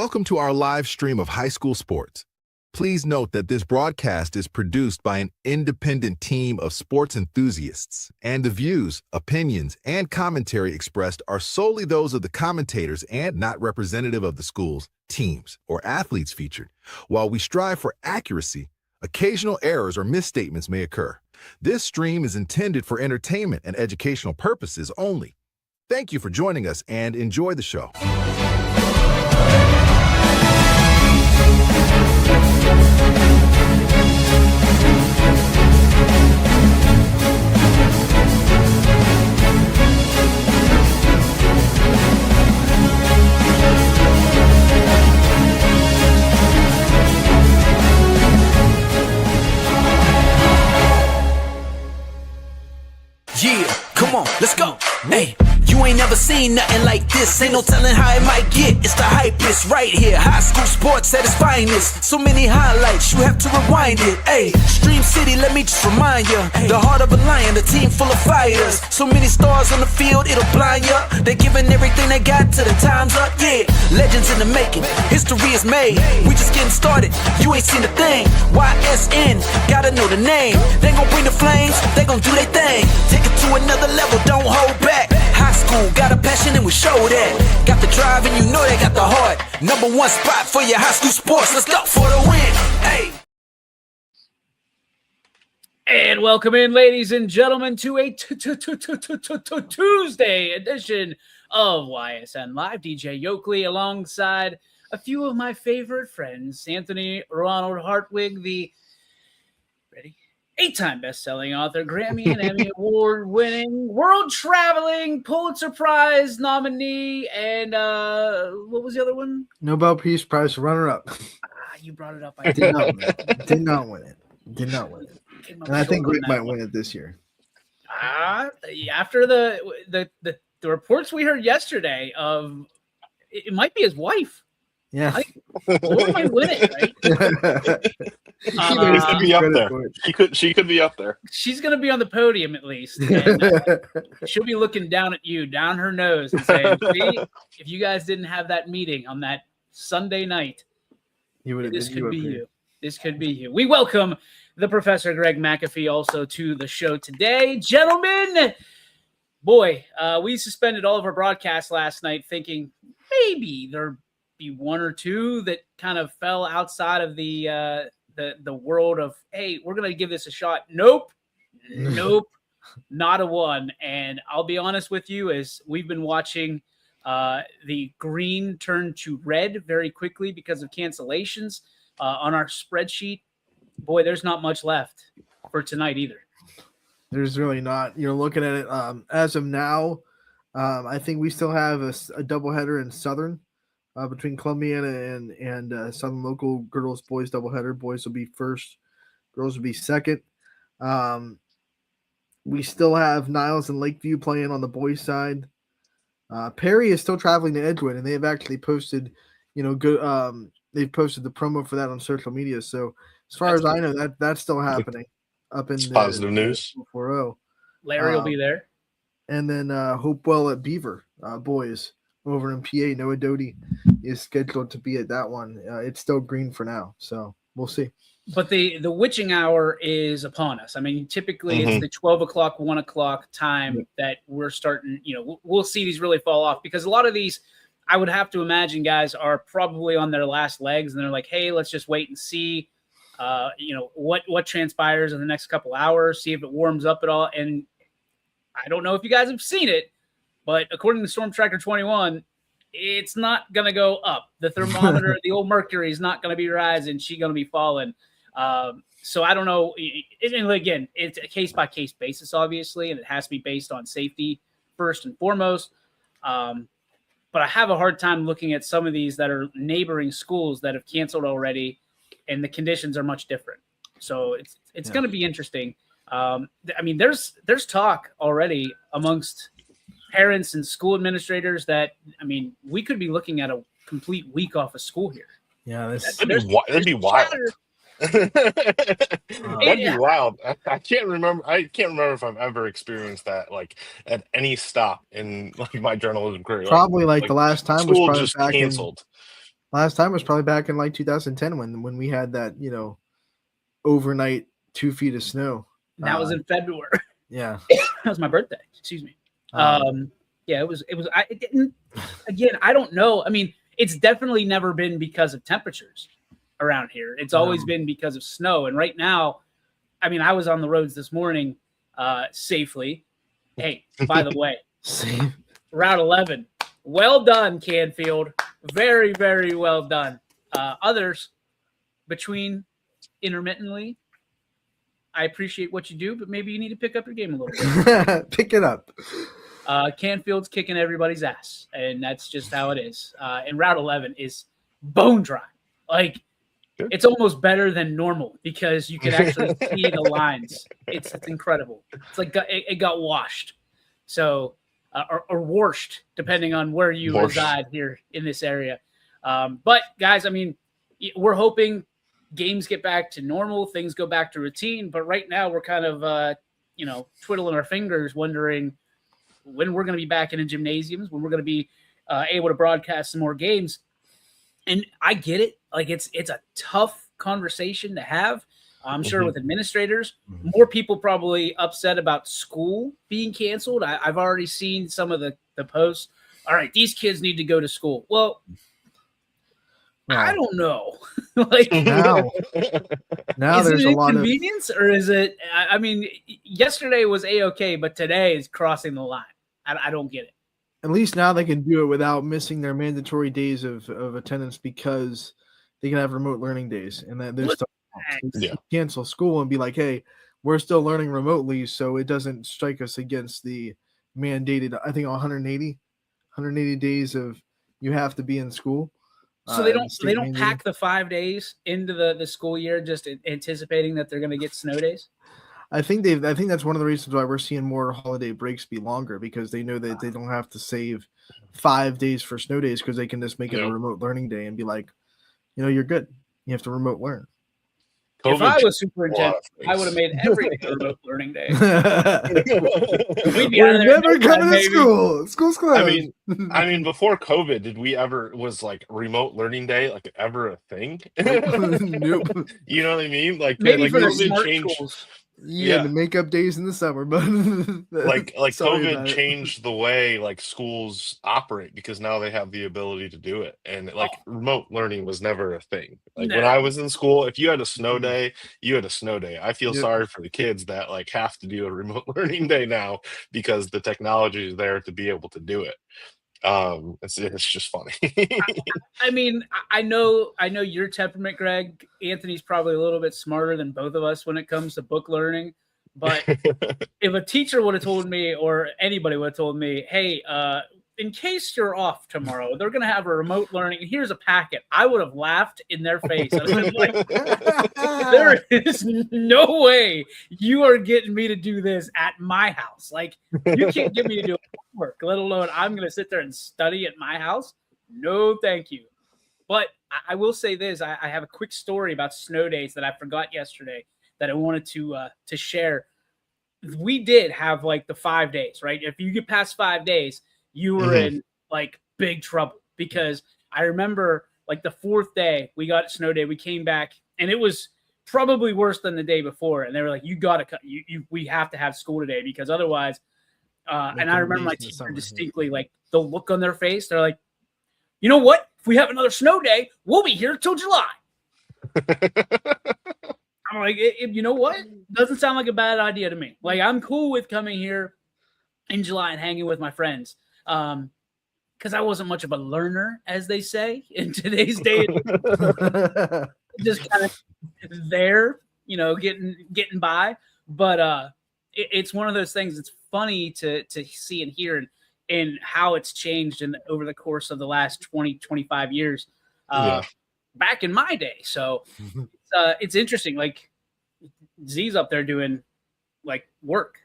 Welcome to our live stream of high school sports. Please note that this broadcast is produced by an independent team of sports enthusiasts, and the views, opinions, and commentary expressed are solely those of the commentators and not representative of the schools, teams, or athletes featured. While we strive for accuracy, occasional errors or misstatements may occur. This stream is intended for entertainment and educational purposes only. Thank you for joining us and enjoy the show. Yeah, come on, let's go. Hey, you ain't never seen nothing like this. Ain't no telling how it might get. It's the hypest right here. High school sports at its finest. So many highlights, you have to rewind it. Hey, Stream City, let me just remind you. The heart of a lion, a team full of fighters. So many stars on the field, it'll blind you. They're giving everything they got till the time's up. Yeah, legends in the making. History is made. We just getting started. You ain't seen a thing. YSN, gotta know the name. They gon' bring the flames. They gon' do their thing. Take it to another level, don't hold back. High school, got a passion and we show that. Got the drive and you know they got the heart. Number one spot for your high school sports. Let's go for the win. Hey. And welcome in, ladies and gentlemen, to a Tuesday edition of YSN Live. DJ Yoakley alongside a few of my favorite friends. Anthony Ronald Hartwig, the 8-time best-selling author, Grammy and Emmy Award-winning, world-traveling, Pulitzer Prize nominee, and what was the other one? Nobel Peace Prize runner-up. You brought it up. I did not win it. Did not win it. And I think Greg might win it this year. After the reports we heard yesterday of it might be his wife. Yeah. Or might win it, right? She could be up there. She could be up there. She's going to be on the podium at least. And, she'll be looking down at you, down her nose, and saying, "See, if you guys didn't have that meeting on that Sunday night, this could be you. This could be you." We welcome the Professor Greg McAfee also to the show today. Gentlemen, boy, we suspended all of our broadcasts last night thinking maybe there'd be one or two that kind of fell outside of the world of, hey, we're going to give this a shot. Nope, not a one. And I'll be honest with you, as we've been watching the green turn to red very quickly because of cancellations on our spreadsheet, boy, there's not much left for tonight either. There's really not. You're looking at it as of now. I think we still have a doubleheader in Southern. Between Columbiana and Southern Local, girls, boys doubleheader. Boys will be first, girls will be second. We still have Niles and Lakeview playing on the boys' side. Perry is still traveling to Edgewood, and they've actually posted, good. They've posted the promo for that on social media. So as far as I know, that's still happening up in positive news. 4-0. Larry will be there, and then Hopewell at Beaver boys. Over in PA, Noah Doty is scheduled to be at that one. It's still green for now, so we'll see. But the witching hour is upon us. I mean, typically it's the 12 o'clock, 1 o'clock time that we're starting, we'll see these really fall off because a lot of these, I would have to imagine, guys are probably on their last legs and they're like, hey, let's just wait and see, what transpires in the next couple hours, see if it warms up at all. And I don't know if you guys have seen it, but according to Storm Tracker 21, it's not going to go up. The thermometer, the old mercury is not going to be rising. She's going to be falling. So I don't know. And again, it's a case-by-case basis, obviously, and it has to be based on safety first and foremost. But I have a hard time looking at some of these that are neighboring schools that have canceled already, and the conditions are much different. So it's going to be interesting. I mean, there's talk already amongst parents and school administrators that, I mean, we could be looking at a complete week off of school here. Yeah, that'd be wild. That'd be wild. I can't remember if I've ever experienced that, like, at any stop in like my journalism career. Probably like the last time was probably just back canceled. Last time was probably back in like 2010 when we had that, overnight 2 feet of snow. That was in February. Yeah. That was my birthday. Excuse me. Yeah, it was. It didn't. Again, I don't know. I mean, it's definitely never been because of temperatures around here. It's always been because of snow. And right now, I mean, I was on the roads this morning safely. Hey, by the way, Route 11. Well done, Canfield. Very, very well done. Others, between intermittently, I appreciate what you do, but maybe you need to pick up your game a little bit. Pick it up. Canfield's kicking everybody's ass, and that's just how it is. And Route 11 is bone dry. Like, it's almost better than normal because you can actually see the lines. It's incredible. It's like it got washed. So, or washed, depending on where you reside here in this area. But, guys, I mean, we're hoping games get back to normal, things go back to routine. But right now we're kind of, twiddling our fingers, wondering when we're going to be back in the gymnasiums, when we're going to be able to broadcast some more games. And I get it. Like, it's a tough conversation to have. I'm sure with administrators, more people probably upset about school being canceled. I've already seen some of the posts. All right, these kids need to go to school. Well, I don't know. Like, now is there's it a lot of inconvenience, or is it? I mean, yesterday was a-okay, but today is crossing the line. I don't get it. At least now they can do it without missing their mandatory days of attendance because they can have remote learning days, and that there's stuff. Cancel school and be like, hey, we're still learning remotely, so it doesn't strike us against the mandated, I think 180 days of you have to be in school. So they don't pack the 5 days into the school year just anticipating that they're going to get snow days. I think that's one of the reasons why we're seeing more holiday breaks be longer, because they know that they don't have to save 5 days for snow days because they can just make it a remote learning day and be like, you're good. You have to remote learn. If I was superintendent, I would have made every day a remote learning day. We'd be We're never coming to school. School's closed. I mean, before COVID, was like remote learning day like ever a thing? Nope. You know what I mean? Like maybe for the COVID smart changed. schools. Yeah, the makeup days in the summer, but like COVID changed the way like schools operate because now they have the ability to do it, and like remote learning was never a thing. Like when I was in school, if you had a snow day, you had a snow day. I feel sorry for the kids that like have to do a remote learning day now because the technology is there to be able to do it. It's just funny. I mean, I know your temperament, Greg. Anthony's probably a little bit smarter than both of us when it comes to book learning. But if a teacher would have told me, or anybody would have told me, hey, in case you're off tomorrow, they're going to have a remote learning, and here's a packet, I would have laughed in their face. I would have been like, there is no way you are getting me to do this at my house. Like, you can't get me to do homework, let alone I'm going to sit there and study at my house. No, thank you. But I will say this. I have a quick story about snow days that I forgot yesterday that I wanted to share. We did have like the 5 days, right? If you get past 5 days, you were in like big trouble, because I remember like the 4th day we got snow day, we came back and it was probably worse than the day before. And they were like, you got to cut, we have to have school today because otherwise, and I remember my teacher distinctly, like the look on their face, they're like, you know what? If we have another snow day, we'll be here till July. I'm like, you know what? Doesn't sound like a bad idea to me. Like, I'm cool with coming here in July and hanging with my friends. Because I wasn't much of a learner, as they say in today's day. Just kind of there, getting by. But it's one of those things. It's funny to see and hear and how it's changed over the course of the last 20, 25 years. Back in my day. So it's interesting. Like, Z's up there doing like work,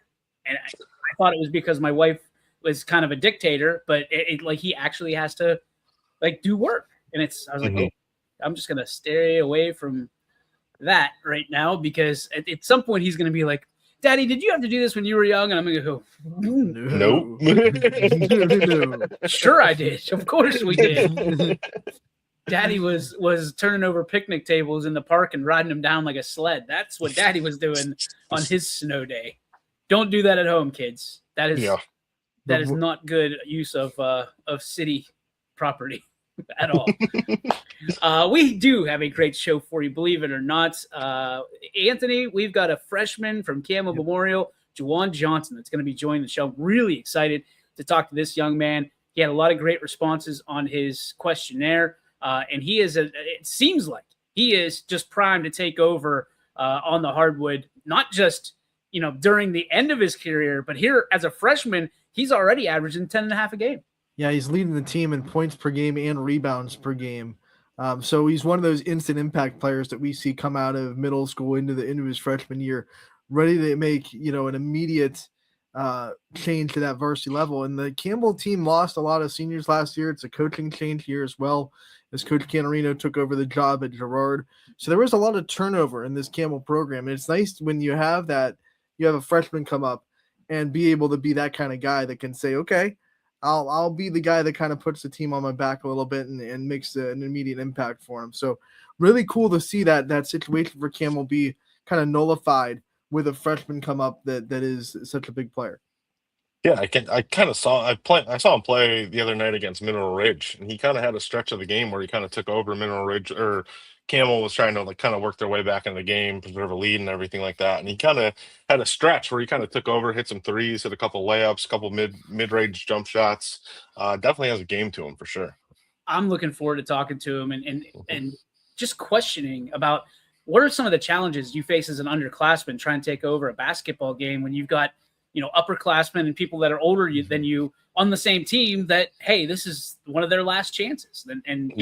and I thought it was because my wife was kind of a dictator, but it like he actually has to like do work, and I was like, oh, I'm just gonna stay away from that right now, because at some point he's gonna be like, Daddy, did you have to do this when you were young? And I'm gonna go, nope. No. Sure I did. Of course we did. Daddy was turning over picnic tables in the park and riding them down like a sled. That's what Daddy was doing on his snow day. Don't do that at home, kids. That is not good use of city property at all. We do have a great show for you, believe it or not. Anthony, we've got a freshman from Campbell Memorial, Juwan Johnson, that's going to be joining the show. I'm really excited to talk to this young man. He had a lot of great responses on his questionnaire, and it seems like he is just primed to take over on the hardwood, not just during the end of his career, but here as a freshman, he's already averaging 10.5 a game. Yeah, he's leading the team in points per game and rebounds per game. So he's one of those instant impact players that we see come out of middle school into his freshman year, ready to make an immediate change to that varsity level. And the Campbell team lost a lot of seniors last year. It's a coaching change here as well, as Coach Canarino took over the job at Girard. So there was a lot of turnover in this Campbell program. And it's nice when you have a freshman come up and be able to be that kind of guy that can say, okay, I'll be the guy that kind of puts the team on my back a little bit and makes an immediate impact for him. So really cool to see that situation for Campbell be kind of nullified with a freshman come up that is such a big player. Yeah, I saw him play the other night against Mineral Ridge, and he kind of had a stretch of the game where he kind of took over Mineral Ridge, or Campbell was trying to kind of work their way back in the game, preserve a lead and everything like that. And he kind of had a stretch where he kind of took over, hit some threes, hit a couple layups, a couple mid-range jump shots. Definitely has a game to him for sure. I'm looking forward to talking to him and just questioning about what are some of the challenges you face as an underclassman trying to take over a basketball game when you've got upperclassmen and people that are older than you on the same team that, hey, this is one of their last chances. And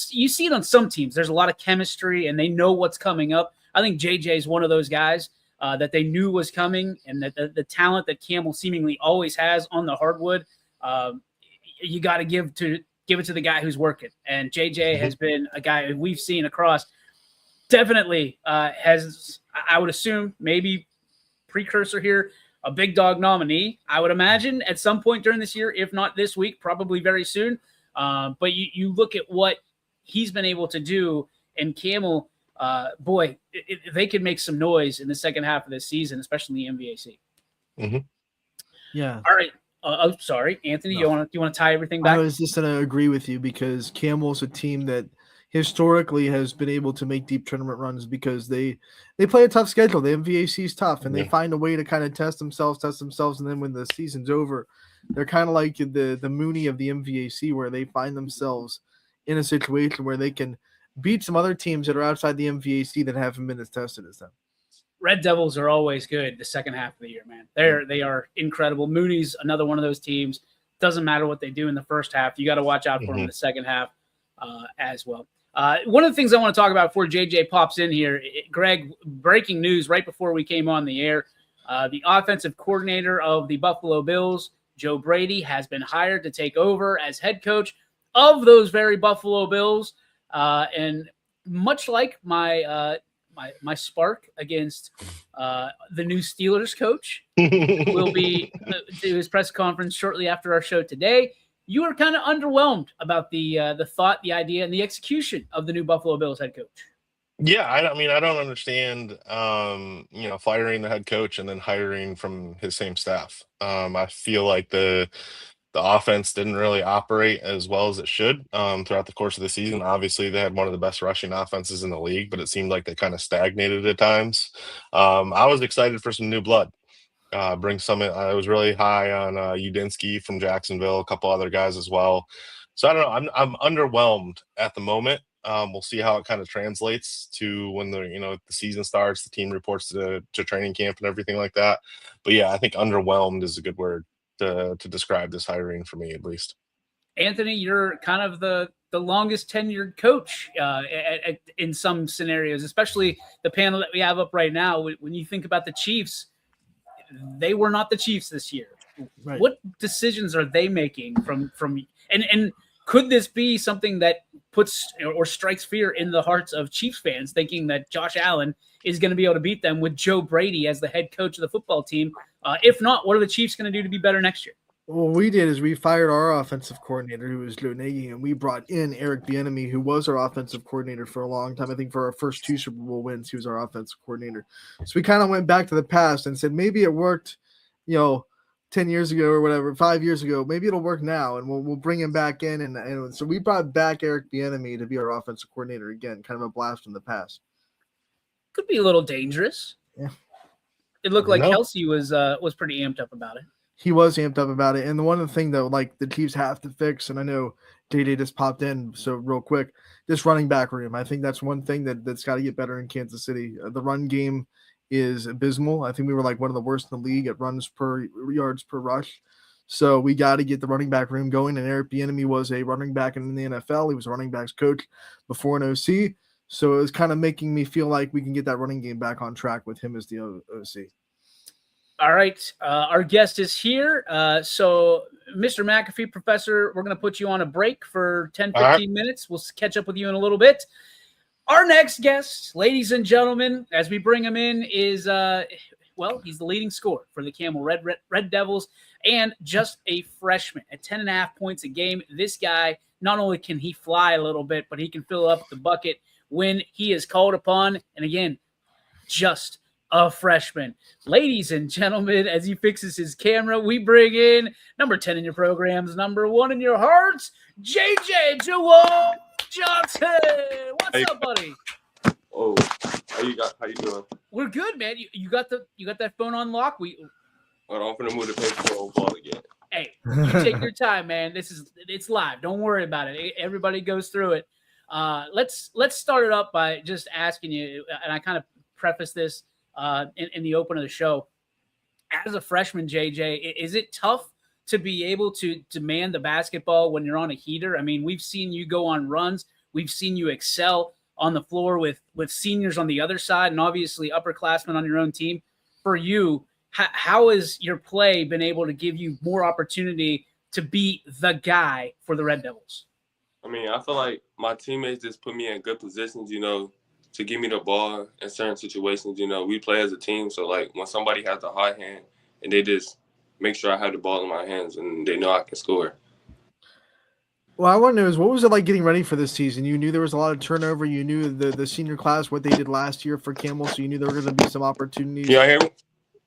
you see it on some teams. There's a lot of chemistry and they know what's coming up. I think JJ is one of those guys that they knew was coming, and that the talent that Campbell seemingly always has on the hardwood, you got to give it to the guy who's working. And JJ has been a guy we've seen across, definitely has, I would assume, maybe precursor here, a big dog nominee, I would imagine, at some point during this year, if not this week, probably very soon. But you look at what he's been able to do, and Campbell, they could make some noise in the second half of this season, especially in the MVAC. Mm-hmm. Yeah. All right. Sorry, Anthony. No. You want to tie everything back? I was just going to agree with you, because Campbell's a team that historically has been able to make deep tournament runs because they play a tough schedule. The MVAC is tough, and they find a way to kind of test themselves, and then when the season's over, they're kind of like the Mooney of the MVAC, where they find themselves in a situation where they can beat some other teams that are outside the MVAC that haven't been as tested as them. Red Devils are always good the second half of the year, man. They are incredible. Mooney's another one of those teams. Doesn't matter what they do in the first half. You got to watch out for them in the second half as well. One of the things I want to talk about before JJ pops in here, Greg, breaking news right before we came on the air. The offensive coordinator of the Buffalo Bills, Joe Brady, has been hired to take over as head coach of those very Buffalo Bills. And much like my spark against the new Steelers coach, will be to his press conference shortly after our show today. You were kind of underwhelmed about the thought, the idea, and the execution of the new Buffalo Bills head coach. Yeah, I don't understand, firing the head coach and then hiring from his same staff. I feel like the offense didn't really operate as well as it should throughout the course of the season. Obviously, they had one of the best rushing offenses in the league, but it seemed like they kind of stagnated at times. I was excited for some new blood. Bring some in. I was really high on Udinsky from Jacksonville, a couple other guys as well. So I don't know. I'm underwhelmed at the moment. We'll see how it kind of translates to when the season starts, the team reports to training camp and everything like that. But yeah, I think underwhelmed is a good word to describe this hiring for me, at least. Anthony, you're kind of the longest tenured coach in some scenarios, especially the panel that we have up right now. When you think about the Chiefs, they were not the Chiefs this year. Right. What decisions are they making from and could this be something that puts or strikes fear in the hearts of Chiefs fans, thinking that Josh Allen is going to be able to beat them with Joe Brady as the head coach of the football team? If not, what are the Chiefs going to do to be better next year? What we did is we fired our offensive coordinator, who was Joe Nagy, and we brought in Eric Bieniemy, who was our offensive coordinator for a long time. I think for our first 2 Super Bowl wins, he was our offensive coordinator. So we kind of went back to the past and said maybe it worked, 10 years ago or whatever, 5 years ago. Maybe it'll work now, and we'll bring him back in. And so we brought back Eric Bieniemy to be our offensive coordinator again, kind of a blast from the past. Could be a little dangerous. Yeah. It looked like Kelsey was pretty amped up about it. He was amped up about it. And the one thing that like the Chiefs have to fix, and I know JJ just popped in, so real quick, this running back room. I think that's one thing that's got to get better in Kansas City. The run game is abysmal. I think we were like one of the worst in the league at yards per rush. So we got to get the running back room going. And Eric Bieniemy was a running back in the NFL. He was a running backs coach before an OC. So it was kind of making me feel like we can get that running game back on track with him as the OC. All right. Our guest is here. So, Mr. McAfee, Professor, we're going to put you on a break for 10, 15 minutes. We'll catch up with you in a little bit. Our next guest, ladies and gentlemen, as we bring him in, is, he's the leading scorer for the Camel Red Devils and just a freshman at 10.5 points a game. This guy, not only can he fly a little bit, but he can fill up the bucket when he is called upon. And again, just a freshman. Ladies and gentlemen, as he fixes his camera, we bring in number 10 in your programs, number 1 in your hearts, JJ Jawan Johnson. What's up, buddy? Oh, how you doing? We're good, man. You got that phone on lock? Hold on, I'm gonna move the paper on ball again. Hey, you take your time, man. It's live. Don't worry about it. Everybody goes through it. Let's start it up by just asking you, and I kind of preface this in the open of the show. As a freshman, JJ, is it tough to be able to demand the basketball when you're on a heater? I mean, we've seen you go on runs. We've seen you excel on the floor with seniors on the other side and obviously upperclassmen on your own team. For you, how has your play been able to give you more opportunity to be the guy for the Red Devils? I mean, I feel like my teammates just put me in good positions, to give me the ball in certain situations. We play as a team. So, like, when somebody has a high hand and they just make sure I have the ball in my hands and they know I can score. Well, I want to know is what was it like getting ready for this season? You knew there was a lot of turnover. You knew the senior class, what they did last year for Camel, so you knew there were going to be some opportunities. You hear me?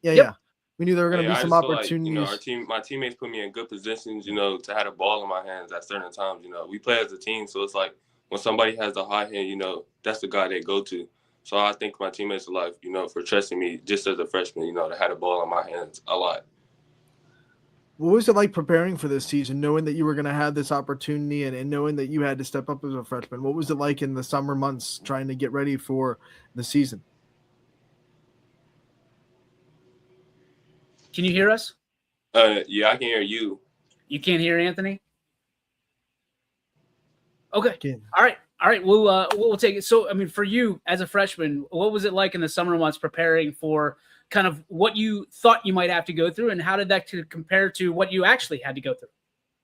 Yeah, Yep. Yeah. We knew there were going to be some opportunities. My teammates put me in good positions, to have the ball in my hands at certain times. We play as a team, so it's like when somebody has a high hand, that's the guy they go to. So I think my teammates are like, for trusting me just as a freshman, to have the ball in my hands a lot. What was it like preparing for this season, knowing that you were going to have this opportunity and knowing that you had to step up as a freshman? What was it like in the summer months trying to get ready for the season? Can you hear us? Yeah, I can hear you. You can't hear Anthony? Okay. Again. All right. We'll take it. So, I mean, for you as a freshman, what was it like in the summer months preparing for kind of what you thought you might have to go through, and how did that compare to what you actually had to go through?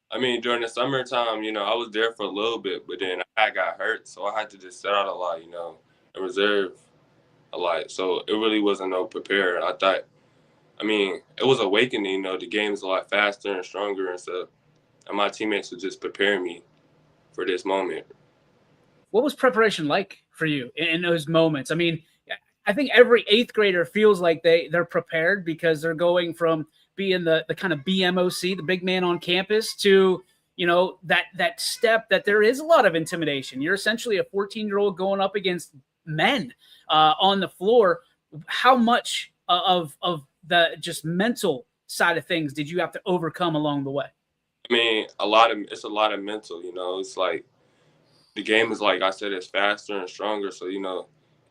I mean, during the summertime, I was there for a little bit, but then I got hurt, so I had to just sit out a lot, and reserve a lot. So it really wasn't no prepare. I thought, it was awakening, the game is a lot faster and stronger and stuff. And my teammates were just preparing me for this moment. What was preparation like for you in those moments? I mean, I think every eighth grader feels like they're prepared because they're going from being the kind of BMOC, the big man on campus, to, that step that there is a lot of intimidation. You're essentially a 14-year-old going up against men on the floor. How much of the just mental side of things did you have to overcome along the way? I mean, it's a lot of mental, it's like the game is, like I said, it's faster and stronger. So,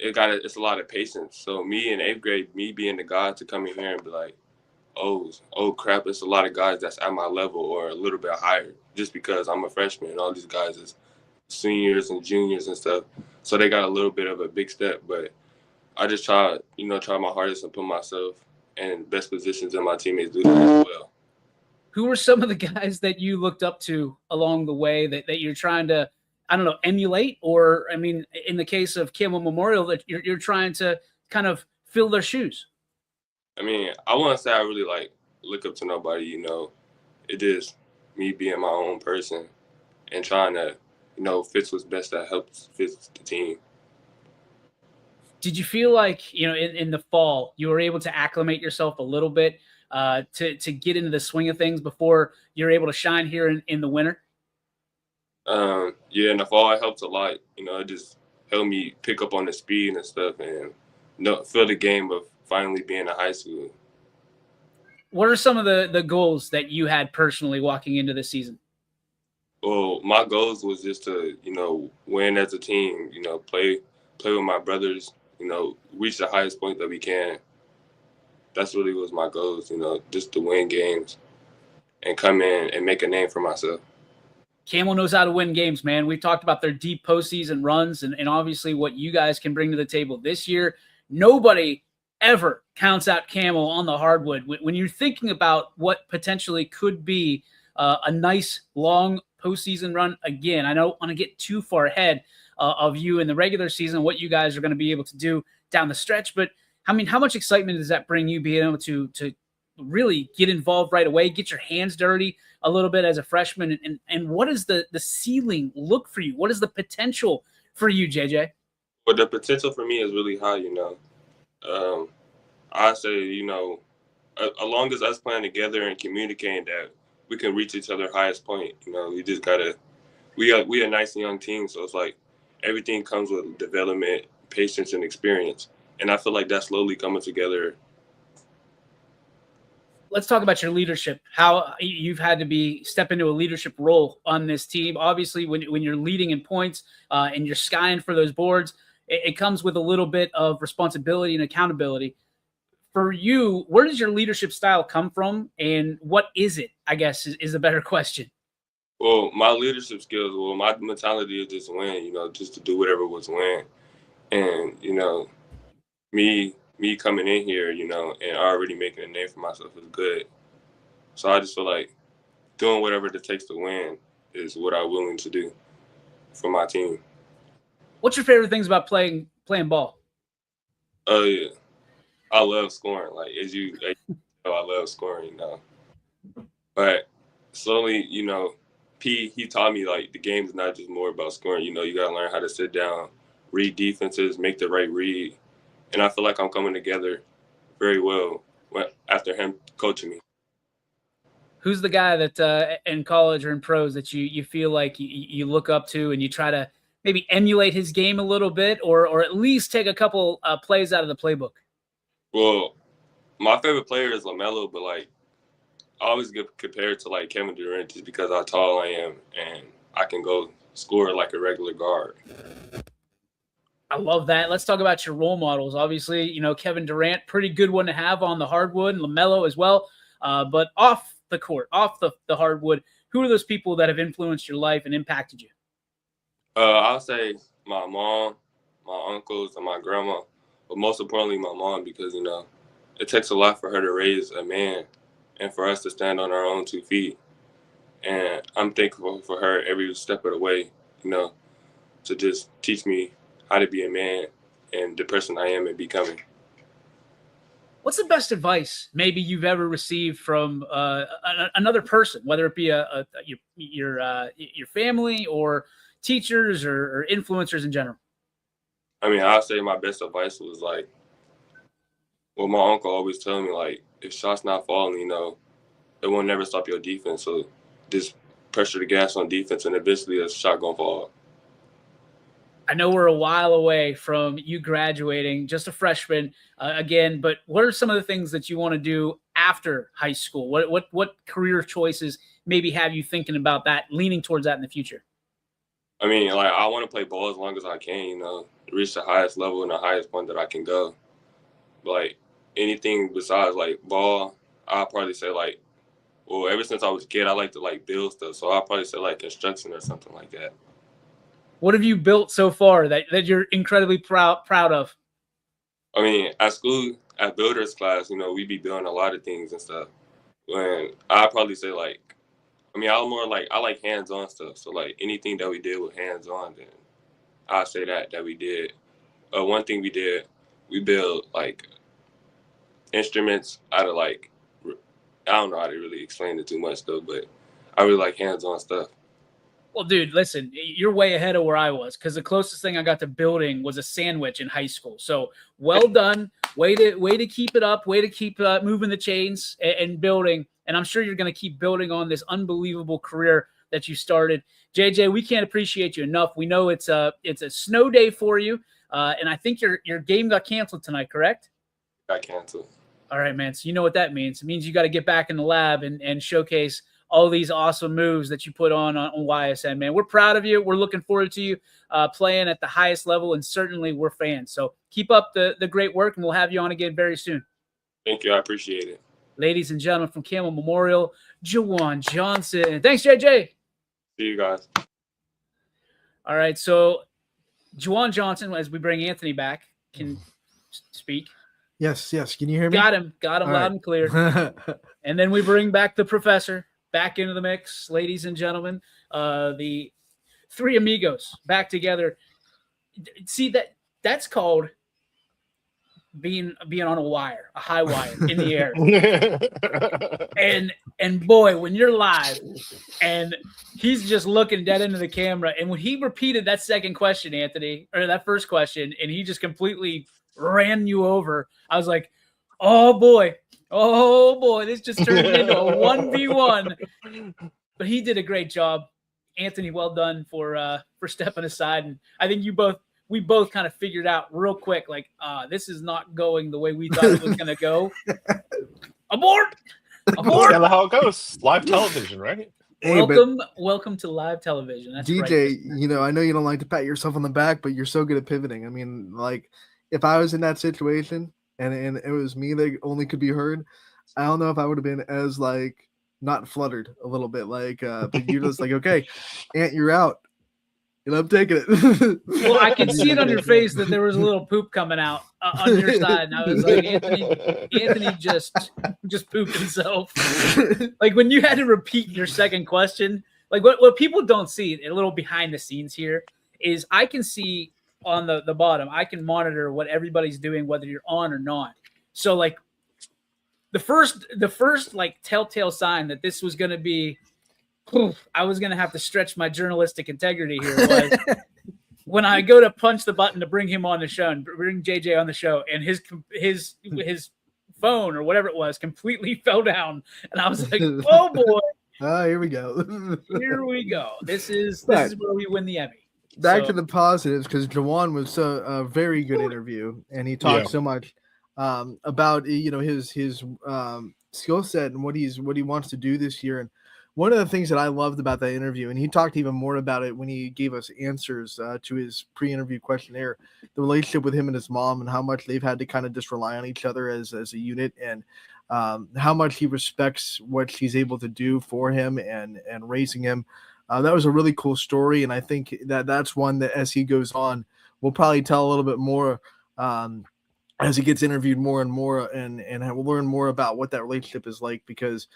it's a lot of patience. So me in eighth grade, me being the guy to come in here and be like, oh crap, it's a lot of guys that's at my level or a little bit higher just because I'm a freshman and all these guys is seniors and juniors and stuff. So they got a little bit of a big step, but I just try my hardest and put myself in best positions and my teammates do that as well. Who were some of the guys that you looked up to along the way that you're trying to, I don't know, emulate? Or, I mean, in the case of Camel Memorial, that you're trying to kind of fill their shoes? I mean, I want to say I really, look up to nobody, it is me being my own person and trying to, fix what's best that helps fits the team. Did you feel like, in the fall, you were able to acclimate yourself a little bit to get into the swing of things before you're able to shine here in the winter? Yeah, in the fall, it helped a lot. It just helped me pick up on the speed and stuff and feel the game of finally being in high school. What are some of the goals that you had personally walking into this season? Well, my goals was just to, win as a team, play with my brothers, reach the highest point that we can. That's really was my goals, just to win games and come in and make a name for myself. Camel knows how to win games, man. We've talked about their deep postseason runs and obviously what you guys can bring to the table this year. Nobody ever counts out Camel on the hardwood. When you're thinking about what potentially could be a nice long postseason run, again, I don't want to get too far ahead of you in the regular season, what you guys are going to be able to do down the stretch. But I mean, how much excitement does that bring you being able to really get involved right away, get your hands dirty a little bit as a freshman? And what does the ceiling look for you? What is the potential for you, JJ? Well, the potential for me is really high, I say, as long as us playing together and communicating that we can reach each other's highest point, we just gotta, we a nice young team. So it's like everything comes with development, patience, and experience. And I feel like that's slowly coming together. Let's talk about your leadership, how you've had to step into a leadership role on this team. Obviously, when you're leading in points and you're skying for those boards, it comes with a little bit of responsibility and accountability. For you, where does your leadership style come from, and what is it, I guess, is a better question? Well, my leadership skills, my mentality is just win, just to do whatever was win. And, me coming in here, and already making a name for myself is good. So I just feel like doing whatever it takes to win is what I'm willing to do for my team. What's your favorite things about playing ball? Oh, yeah. I love scoring. Like, as you know, I love scoring, But slowly, he taught me, like, the game is not just more about scoring. You got to learn how to sit down, read defenses, make the right read. And I feel like I'm coming together very well after him coaching me. Who's the guy that in college or in pros that you feel like you look up to and you try to maybe emulate his game a little bit or at least take a couple plays out of the playbook? Well, my favorite player is LaMelo, but, like, I always get compared to, like, Kevin Durant just because how tall I am and I can go score like a regular guard. I love that. Let's talk about your role models. Obviously, Kevin Durant, pretty good one to have on the hardwood, and LaMelo as well. But off the court, off the hardwood, who are those people that have influenced your life and impacted you? I'll say my mom, my uncles, and my grandma. But most importantly, my mom, because, it takes a lot for her to raise a man and for us to stand on our own 2 feet. And I'm thankful for her every step of the way, to just teach me how to be a man and the person I am and becoming. What's the best advice maybe you've ever received from another person, whether it be your family or teachers or influencers in general? I mean, I'll say my best advice was, like, well, my uncle always told me, like, if shots not falling, it will never stop your defense. So just pressure the gas on defense, and eventually a shot gonna fall. I know we're a while away from you graduating, just a freshman again, but what are some of the things that you want to do after high school? What career choices maybe have you thinking about that, leaning towards that in the future? I mean, like, I want to play ball as long as I can, reach the highest level and the highest point that I can go. But, like, anything besides, like, ball, I'll probably say, like, well, ever since I was a kid, I like to, like, build stuff. So I'll probably say, like, construction or something like that. What have you built so far that you're incredibly proud of? I mean, at school, at builders class, we be building a lot of things and stuff. When I'll probably say, like, I mean, I'm more like, I like hands-on stuff. So, like, anything that we did with hands-on, then I'll say that we did. One thing we did, we built, like, instruments out of, like, I don't know how to really explain it too much though, but I really like hands-on stuff. Well, dude, listen, you're way ahead of where I was because the closest thing I got to building was a sandwich in high school. So well done. Way to keep it up. Way to keep moving the chains and building. And I'm sure you're going to keep building on this unbelievable career that you started. JJ, we can't appreciate you enough. We know it's a snow day for you. And I think your game got canceled tonight, correct? Got canceled. All right, man. So you know what that means. It means you got to get back in the lab and showcase all these awesome moves that you put on YSN, man. We're proud of you. We're looking forward to you playing at the highest level, and certainly we're fans. So keep up the great work, and we'll have you on again very soon. Thank you. I appreciate it. Ladies and gentlemen, from Campbell Memorial, Juwan Johnson. Thanks, JJ. See you guys. All right, so Juwan Johnson, as we bring Anthony back, can speak. Yes. Can you hear me? Got him loud right. and clear. And then we bring back the professor back into the mix, ladies and gentlemen. The three amigos back together. See, that's called being on a wire, a high wire in the air. And boy, when you're live and he's just looking dead into the camera, and when he repeated that second question, Anthony, or that first question, and he just completely ran you over, I was like, oh boy, this just turned into a 1v1. But he did a great job. Anthony, well done for stepping aside. And I think we both kind of figured out real quick, like, this is not going the way we thought it was going to go. Abort! That's kind of how it goes. Live television, right? Hey, welcome to live television. That's DJ, right. I know you don't like to pat yourself on the back, but you're so good at pivoting. I mean, like, if I was in that situation and it was me that only could be heard, I don't know if I would have been as, like, not fluttered a little bit. Like, but you're just like, okay, Ant, you're out. I'm taking it. Well, I could see it on your face that there was a little poop coming out on your side, and I was like, Anthony just pooped himself. Like, when you had to repeat your second question, like what people don't see, a little behind the scenes here, is I can see on the bottom, I can monitor what everybody's doing, whether you're on or not. So, like, the first like telltale sign that this was going to be, I was going to have to stretch my journalistic integrity here, was when I go to punch the button to bring him on the show and bring JJ on the show, and his phone or whatever it was completely fell down, and I was like, oh boy. Here we go. Here we go. This is where we win the Emmy. Back to the positives, because Juwan was a very good interview, and he talked so much about his skill set and what he wants to do this year. And one of the things that I loved about that interview, and he talked even more about it when he gave us answers to his pre-interview questionnaire, the relationship with him and his mom, and how much they've had to kind of just rely on each other as a unit, and how much he respects what she's able to do for him and raising him. That was a really cool story, and I think that's one that, as he goes on, we'll probably tell a little bit more as he gets interviewed more and more, and we'll learn more about what that relationship is like, because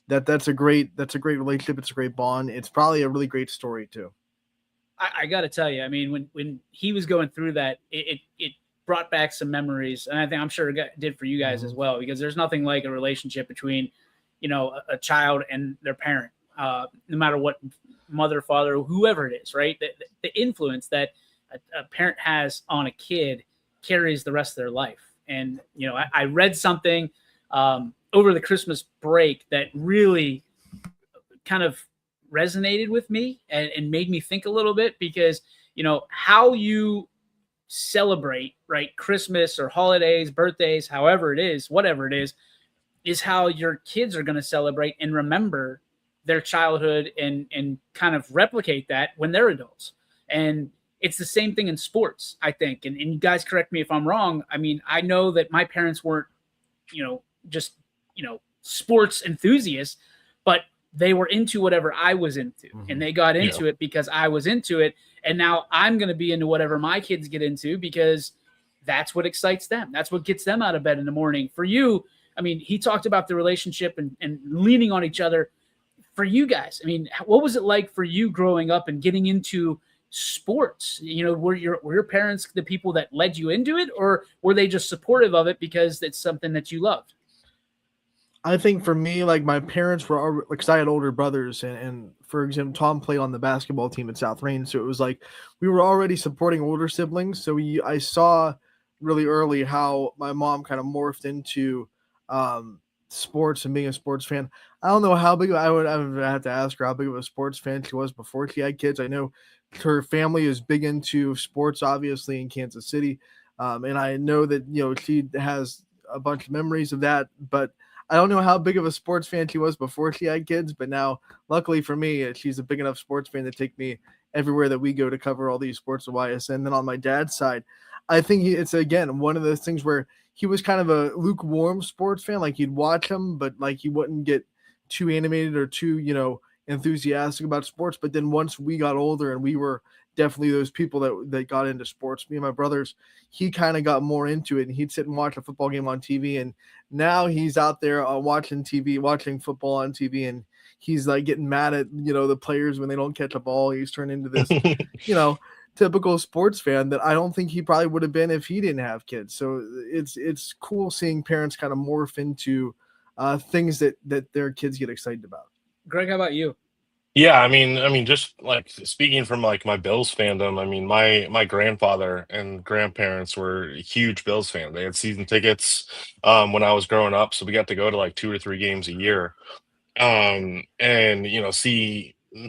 that's a great relationship. It's a great bond. It's probably a really great story too. I got to tell you, I mean, when he was going through that, it brought back some memories, and I'm sure it did for you guys as well, because there's nothing like a relationship between, a child and their parent, no matter what mother, father, whoever it is, right? The influence that a parent has on a kid carries the rest of their life. And, I read something over the Christmas break that really kind of resonated with me and made me think a little bit, because, how you celebrate, right, Christmas or holidays, birthdays, however it is, whatever it is how your kids are going to celebrate and remember their childhood and kind of replicate that when they're adults. And it's the same thing in sports, I think. And you guys correct me if I'm wrong. I mean, I know that my parents weren't, just, sports enthusiasts, but they were into whatever I was into, and they got into it because I was into it. And now I'm going to be into whatever my kids get into, because that's what excites them. That's what gets them out of bed in the morning. For you, I mean, he talked about the relationship and leaning on each other. For you guys, I mean, what was it like for you growing up and getting into sports? Were your parents the people that led you into it, or were they just supportive of it because it's something that you loved? I think for me, like my parents were, because I had older brothers, and for example, Tom played on the basketball team at South Range, so it was like we were already supporting older siblings. So I saw really early how my mom kind of morphed into sports and being a sports fan. I don't know how big I would have to ask her how big of a sports fan she was before she had kids. I know her family is big into sports, obviously in Kansas City, and I know that she has a bunch of memories of that, but I don't know how big of a sports fan she was before she had kids, but now, luckily for me, she's a big enough sports fan to take me everywhere that we go to cover all these sports of YSN. And then on my dad's side, I think it's, again, one of those things where he was kind of a lukewarm sports fan. Like, you'd watch him, but, like, he wouldn't get too animated or too, enthusiastic about sports. But then once we got older and we were definitely those people that got into sports, me and my brothers, he kind of got more into it, and he'd sit and watch a football game on TV. And now he's out there watching football on TV, and he's like getting mad at the players when they don't catch a ball. He's turned into this typical sports fan that I don't think he probably would have been if he didn't have kids. So it's cool seeing parents kind of morph into things that their kids get excited about. Greg, how about you? Yeah, I mean, just like speaking from like my Bills fandom, I mean, my grandfather and grandparents were huge Bills fans. They had season tickets when I was growing up, so we got to go to like 2 or 3 games a year, and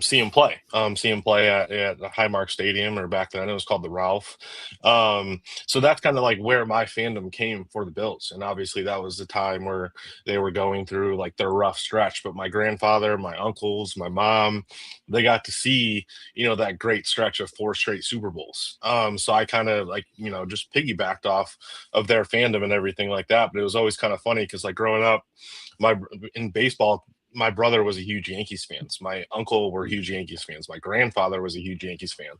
see him play, at the Highmark Stadium, or back then it was called the Ralph. So that's kind of like where my fandom came for the Bills, and obviously that was the time where they were going through like their rough stretch. But my grandfather, my uncles, my mom, they got to see that great stretch of 4 straight Super Bowls. So I kind of like just piggybacked off of their fandom and everything like that. But it was always kind of funny because like growing up, in baseball, my brother was a huge Yankees fan. My uncle were huge Yankees fans. My grandfather was a huge Yankees fan.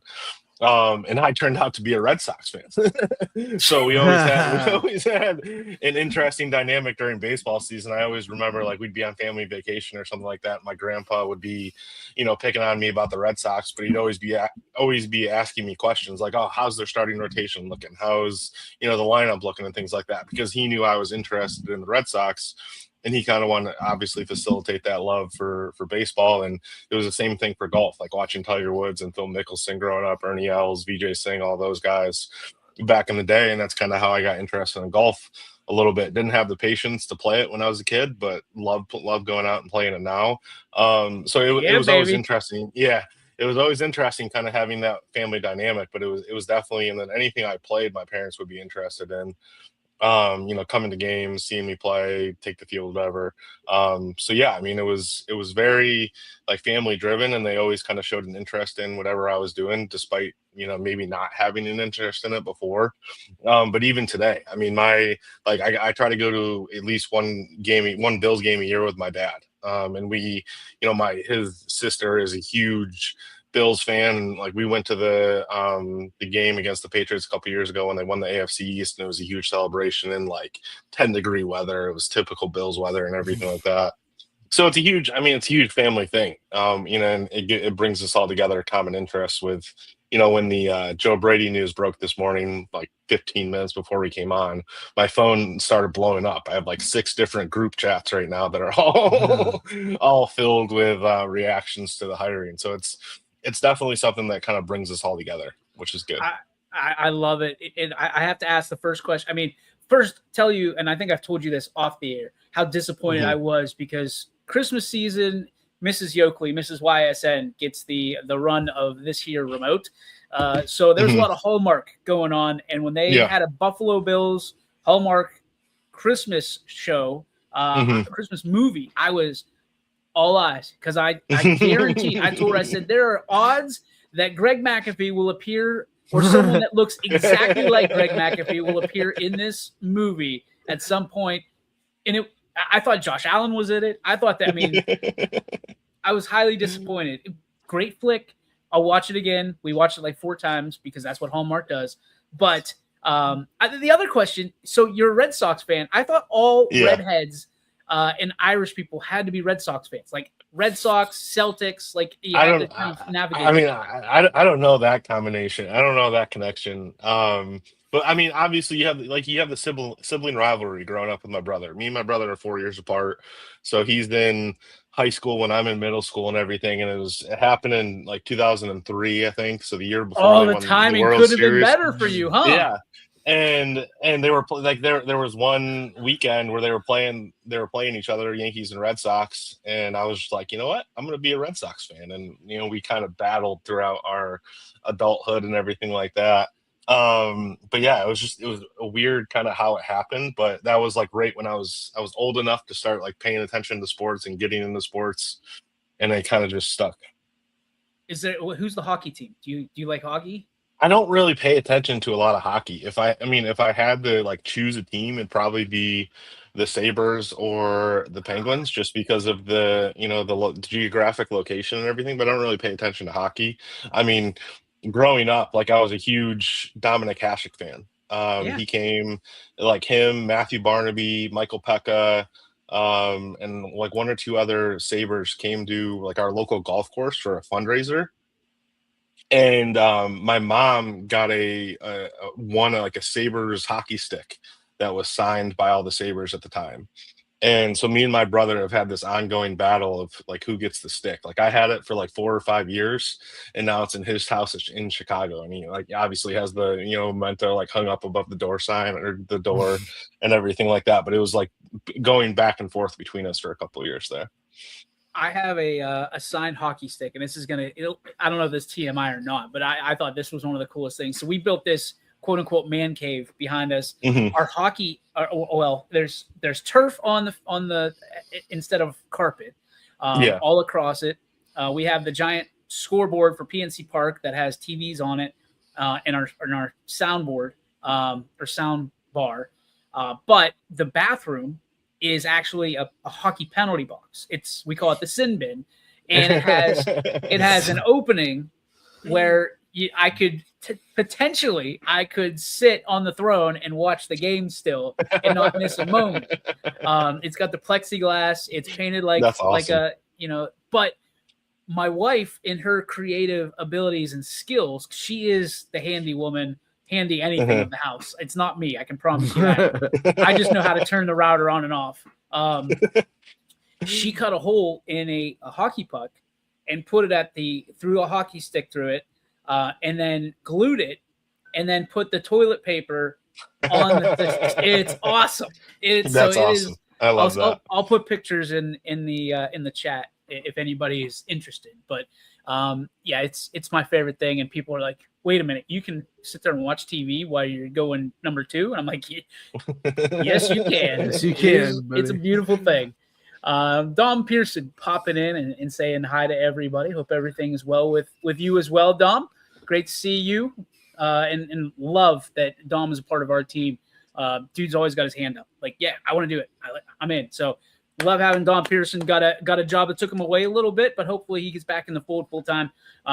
And I turned out to be a Red Sox fan. So we always had an interesting dynamic during baseball season. I always remember like we'd be on family vacation or something like that. My grandpa would be, picking on me about the Red Sox, but he'd always be asking me questions like, "Oh, how's their starting rotation looking? How's the lineup looking?" and things like that, because he knew I was interested in the Red Sox. And he kind of wanted to obviously facilitate that love for baseball. And it was the same thing for golf, like watching Tiger Woods and Phil Mickelson growing up, Ernie Els, Vijay Singh, all those guys back in the day. And that's kind of how I got interested in golf a little bit. Didn't have the patience to play it when I was a kid, but love going out and playing it now. So it was always interesting. Yeah. It was always interesting kind of having that family dynamic, but it was definitely, and then anything I played, my parents would be interested in. Coming to games, seeing me play, take the field, whatever. So yeah, I mean, it was very like family driven, and they always kind of showed an interest in whatever I was doing, despite maybe not having an interest in it before. But even today, I mean, I try to go to at least one Bills game a year with my dad. And we, his sister is a huge Bills fan, and like we went to the game against the Patriots a couple years ago when they won the AFC East, and it was a huge celebration in like 10-degree weather. It was typical Bills weather and everything like that. So it's a huge family thing, and it brings us all together, common interests with, when the Joe Brady news broke this morning, like 15 minutes before we came on, my phone started blowing up. I have like 6 different group chats right now that are all filled with reactions to the hiring. So it's definitely something that kind of brings us all together, which is good. I love it. And I have to ask the first question. I mean, first tell you, and I think I've told you this off the air, how disappointed I was because Christmas season, Mrs. Yoakley, Mrs. YSN gets the run of this year remote. So there's a lot of Hallmark going on. And when they had a Buffalo Bills Hallmark Christmas show, Christmas movie, I was all eyes, because I guarantee, I told her, I said, there are odds that Greg McAfee will appear, or someone that looks exactly like Greg McAfee will appear in this movie at some point. And I thought Josh Allen was in it. I thought that, I mean, I was highly disappointed. Great flick. I'll watch it again. We watched it like 4 times because that's what Hallmark does. But the other question, so you're a Red Sox fan. I thought all redheads and Irish people had to be Red Sox fans, like Red Sox, Celtics, like you had to kind of navigate. I mean, I don't know that combination. I don't know that connection. But I mean, obviously, you have the sibling rivalry growing up with my brother. Me and my brother are 4 years apart, so he's in high school when I'm in middle school and everything. And it happened in like 2003, I think. So the year before Oh, they the won the timing World could have been Series. better for you, huh? Yeah, and they were like there was one weekend where they were playing each other, Yankees and Red Sox, and I was just like, you know what, I'm gonna be a Red Sox fan. And we kind of battled throughout our adulthood and everything like that. But yeah, it was a weird kind of how it happened, but that was like right when I was old enough to start like paying attention to sports and getting into sports, and it kind of just stuck. Who's the hockey team? Do you like hockey? I don't really pay attention to a lot of hockey. If I had to like choose a team, it'd probably be the Sabres or the Penguins, just because of the geographic location and everything. But I don't really pay attention to hockey. I mean, growing up, like I was a huge Dominic Hasek fan. Yeah. He came, like him, Matthew Barnaby, Michael Pekka, and like one or two other Sabres came to like our local golf course for a fundraiser. And my mom got like a Sabres hockey stick that was signed by all the Sabres at the time. And so me and my brother have had this ongoing battle of like who gets the stick. Like I had it for like 4 or 5 years, and now it's in his house in Chicago. And he like obviously has the memento like hung up above the door sign or the door and everything like that. But it was like going back and forth between us for a couple of years there. I have a signed hockey stick, and this is I don't know if this TMI or not, but I thought this was one of the coolest things. So we built this quote unquote man cave behind us. Mm-hmm. Our hockey, there's turf on the instead of carpet, all across it. We have the giant scoreboard for PNC Park that has TVs on it, and our soundboard or sound bar. But the bathroom is actually a hockey penalty box. We call it the sin bin, and it has an opening where I could potentially sit on the throne and watch the game still and not miss a moment. It's got the plexiglass. It's painted like That's awesome. like a But my wife, in her creative abilities and skills, she is the handy woman. Handy anything in the house. It's not me. I can promise you that. I just know how to turn the router on and off. She cut a hole in a hockey puck and put it threw a hockey stick through it, and then glued it, and then put the toilet paper on it's awesome. That's awesome. I love that. I'll put pictures in the chat if anybody is interested. But yeah, it's my favorite thing, and people are like, wait a minute, you can sit there and watch TV while you're going number 2? And I'm like, yes, you can. Yes, you can. It's a beautiful thing. Dom Pearson popping in and saying hi to everybody. Hope everything is well with you as well, Dom. Great to see you, and love that Dom is a part of our team. Dude's always got his hand up. Like, yeah, I want to do it. I'm in. So love having Dom Pearson. Got a job that took him away a little bit, but hopefully he gets back in the fold full time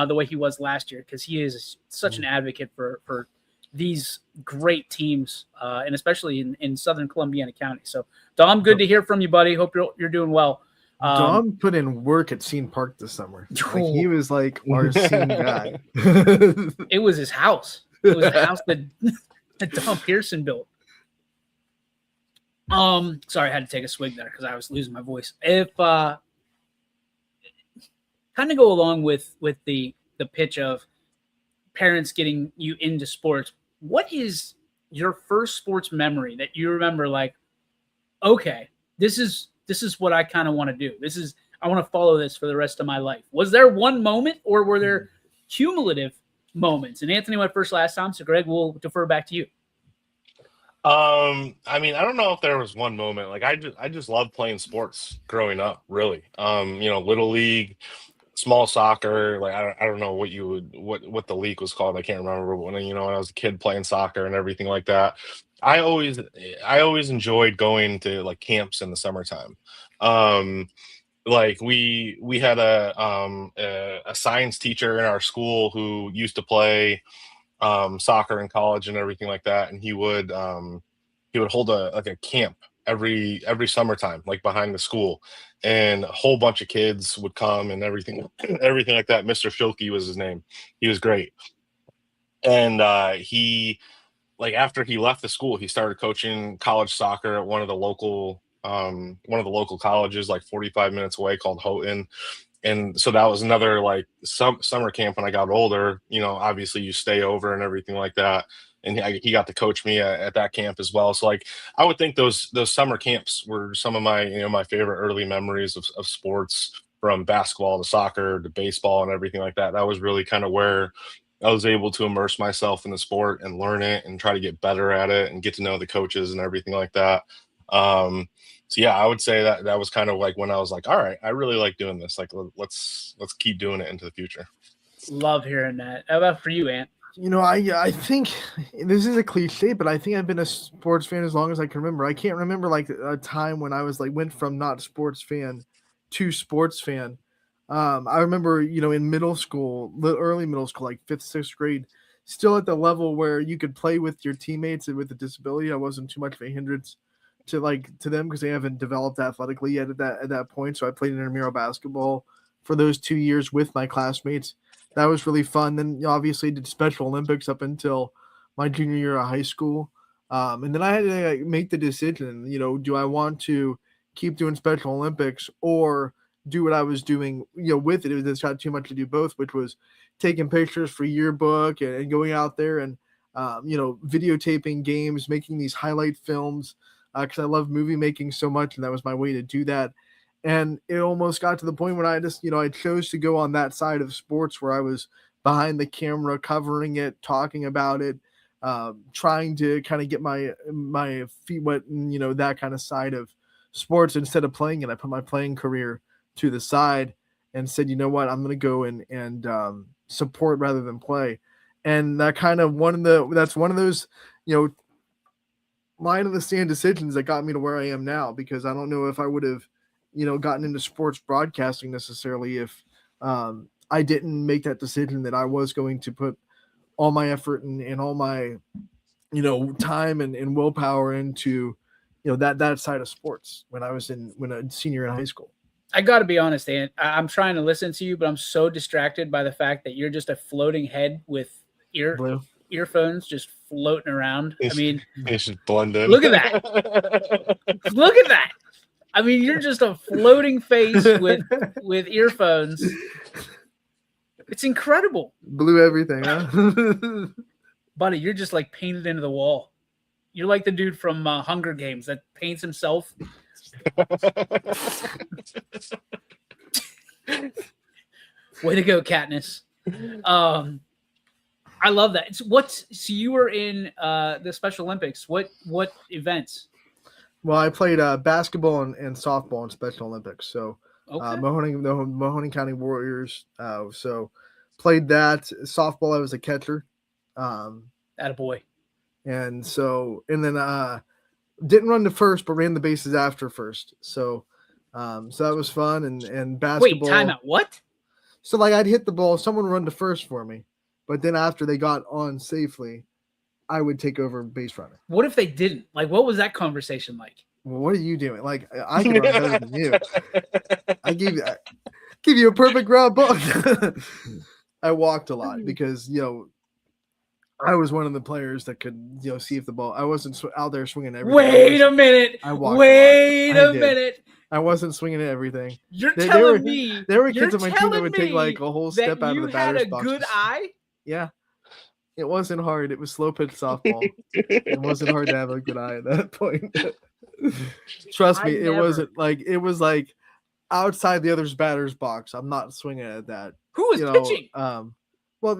the way he was last year, because he is such an advocate for these great teams, and especially in Southern Columbiana County. So, Dom, good to hear from you, buddy. Hope you're doing well. Dom put in work at Scene Park this summer. Like, he was like our scene guy. It was his house. It was a house that Dom Pearson built. Sorry, I had to take a swig there because I was losing my voice. If kind of go along with the pitch of parents getting you into sports, what is your first sports memory that you remember? Like, okay, this is what I kind of want to do. I want to follow this for the rest of my life. Was there one moment, or were there cumulative moments? And Anthony went first last time, so Greg, we'll defer back to you. I mean, I don't know if there was one moment. Like I just loved playing sports growing up, really. Little league, small soccer. Like I don't know what the league was called. I can't remember. But when I was a kid playing soccer and everything like that, I always enjoyed going to like camps in the summertime. Like we had a science teacher in our school who used to play soccer in college and everything like that, and he would hold a camp every summertime, like behind the school, and a whole bunch of kids would come and everything like that. Mr. Schilke was his name. He was great. And he like after he left the school, he started coaching college soccer at one of the local colleges, like 45 minutes away, called Houghton. And so that was another like summer camp when I got older. Obviously you stay over and everything like that. And he got to coach me at that camp as well. So like I would think those summer camps were some of my my favorite early memories of sports, from basketball to soccer to baseball and everything like that. That was really kind of where I was able to immerse myself in the sport and learn it and try to get better at it and get to know the coaches and everything like that. So yeah, I would say that was kind of like when I was like, all right, I really like doing this. Like, let's keep doing it into the future. Love hearing that. How about for you, Ant? I think this is a cliche, but I think I've been a sports fan as long as I can remember. I can't remember like a time when I was like went from not sports fan to sports fan. I remember, in middle school, early middle school, like 5th, 6th grade, still at the level where you could play with your teammates and with a disability. I wasn't too much of a hindrance to them because they haven't developed athletically yet at that point. So I played intramural basketball for those 2 years with my classmates. That was really fun. Then obviously did Special Olympics up until my junior year of high school. And then I had to make the decision, do I want to keep doing Special Olympics or do what I was doing, with it. It just got too much to do both, which was taking pictures for yearbook and going out there and, videotaping games, making these highlight films, because I love movie making so much, and that was my way to do that. And it almost got to the point when I just, I chose to go on that side of sports where I was behind the camera, covering it, talking about it, trying to kind of get my feet wet and, that kind of side of sports instead of playing it. I put my playing career to the side and said, you know what, I'm going to go and support rather than play. And that kind of that's one of those, line in the sand decisions that got me to where I am now, because I don't know if I would have, gotten into sports broadcasting necessarily if I didn't make that decision that I was going to put all my effort and all my, time and willpower into, that side of sports when I was when a senior in high school. I got to be honest, Ant. I'm trying to listen to you, but I'm so distracted by the fact that you're just a floating head with earphones just floating around. I mean, it's just blended. Look at that. Look at that. I mean, you're just a floating face with earphones. It's incredible. Blew everything, huh? Buddy, you're just like painted into the wall. You're like the dude from Hunger Games that paints himself. Way to go, Katniss. I love that. So you were in the Special Olympics. What events? Well, I played basketball and softball in Special Olympics. So Okay. Mahoning County Warriors. So played that. Softball, I was a catcher. Attaboy. And then didn't run to first, but ran the bases after first. So that was fun. And basketball. Wait, timeout. What? So like I'd hit the ball, someone would run to first for me, but then after they got on safely, I would take over base runner. What if they didn't? Like, what was that conversation like? Well, what are you doing? Like, I can run better than you. I give you a perfect ground ball. I walked a lot because I was one of the players that could see if the ball. I wasn't out there swinging everything. Wait a minute. I walked. Wait a minute. I wasn't swinging at everything. Telling me there were kids on my team that would take like a whole step out of the batter's box. You had a good eye? Yeah. It wasn't hard. It was slow pitch softball. It wasn't hard to have a good eye at that point. Trust me, it was like outside the other's batter's box. I'm not swinging at that. Who was pitching? Well,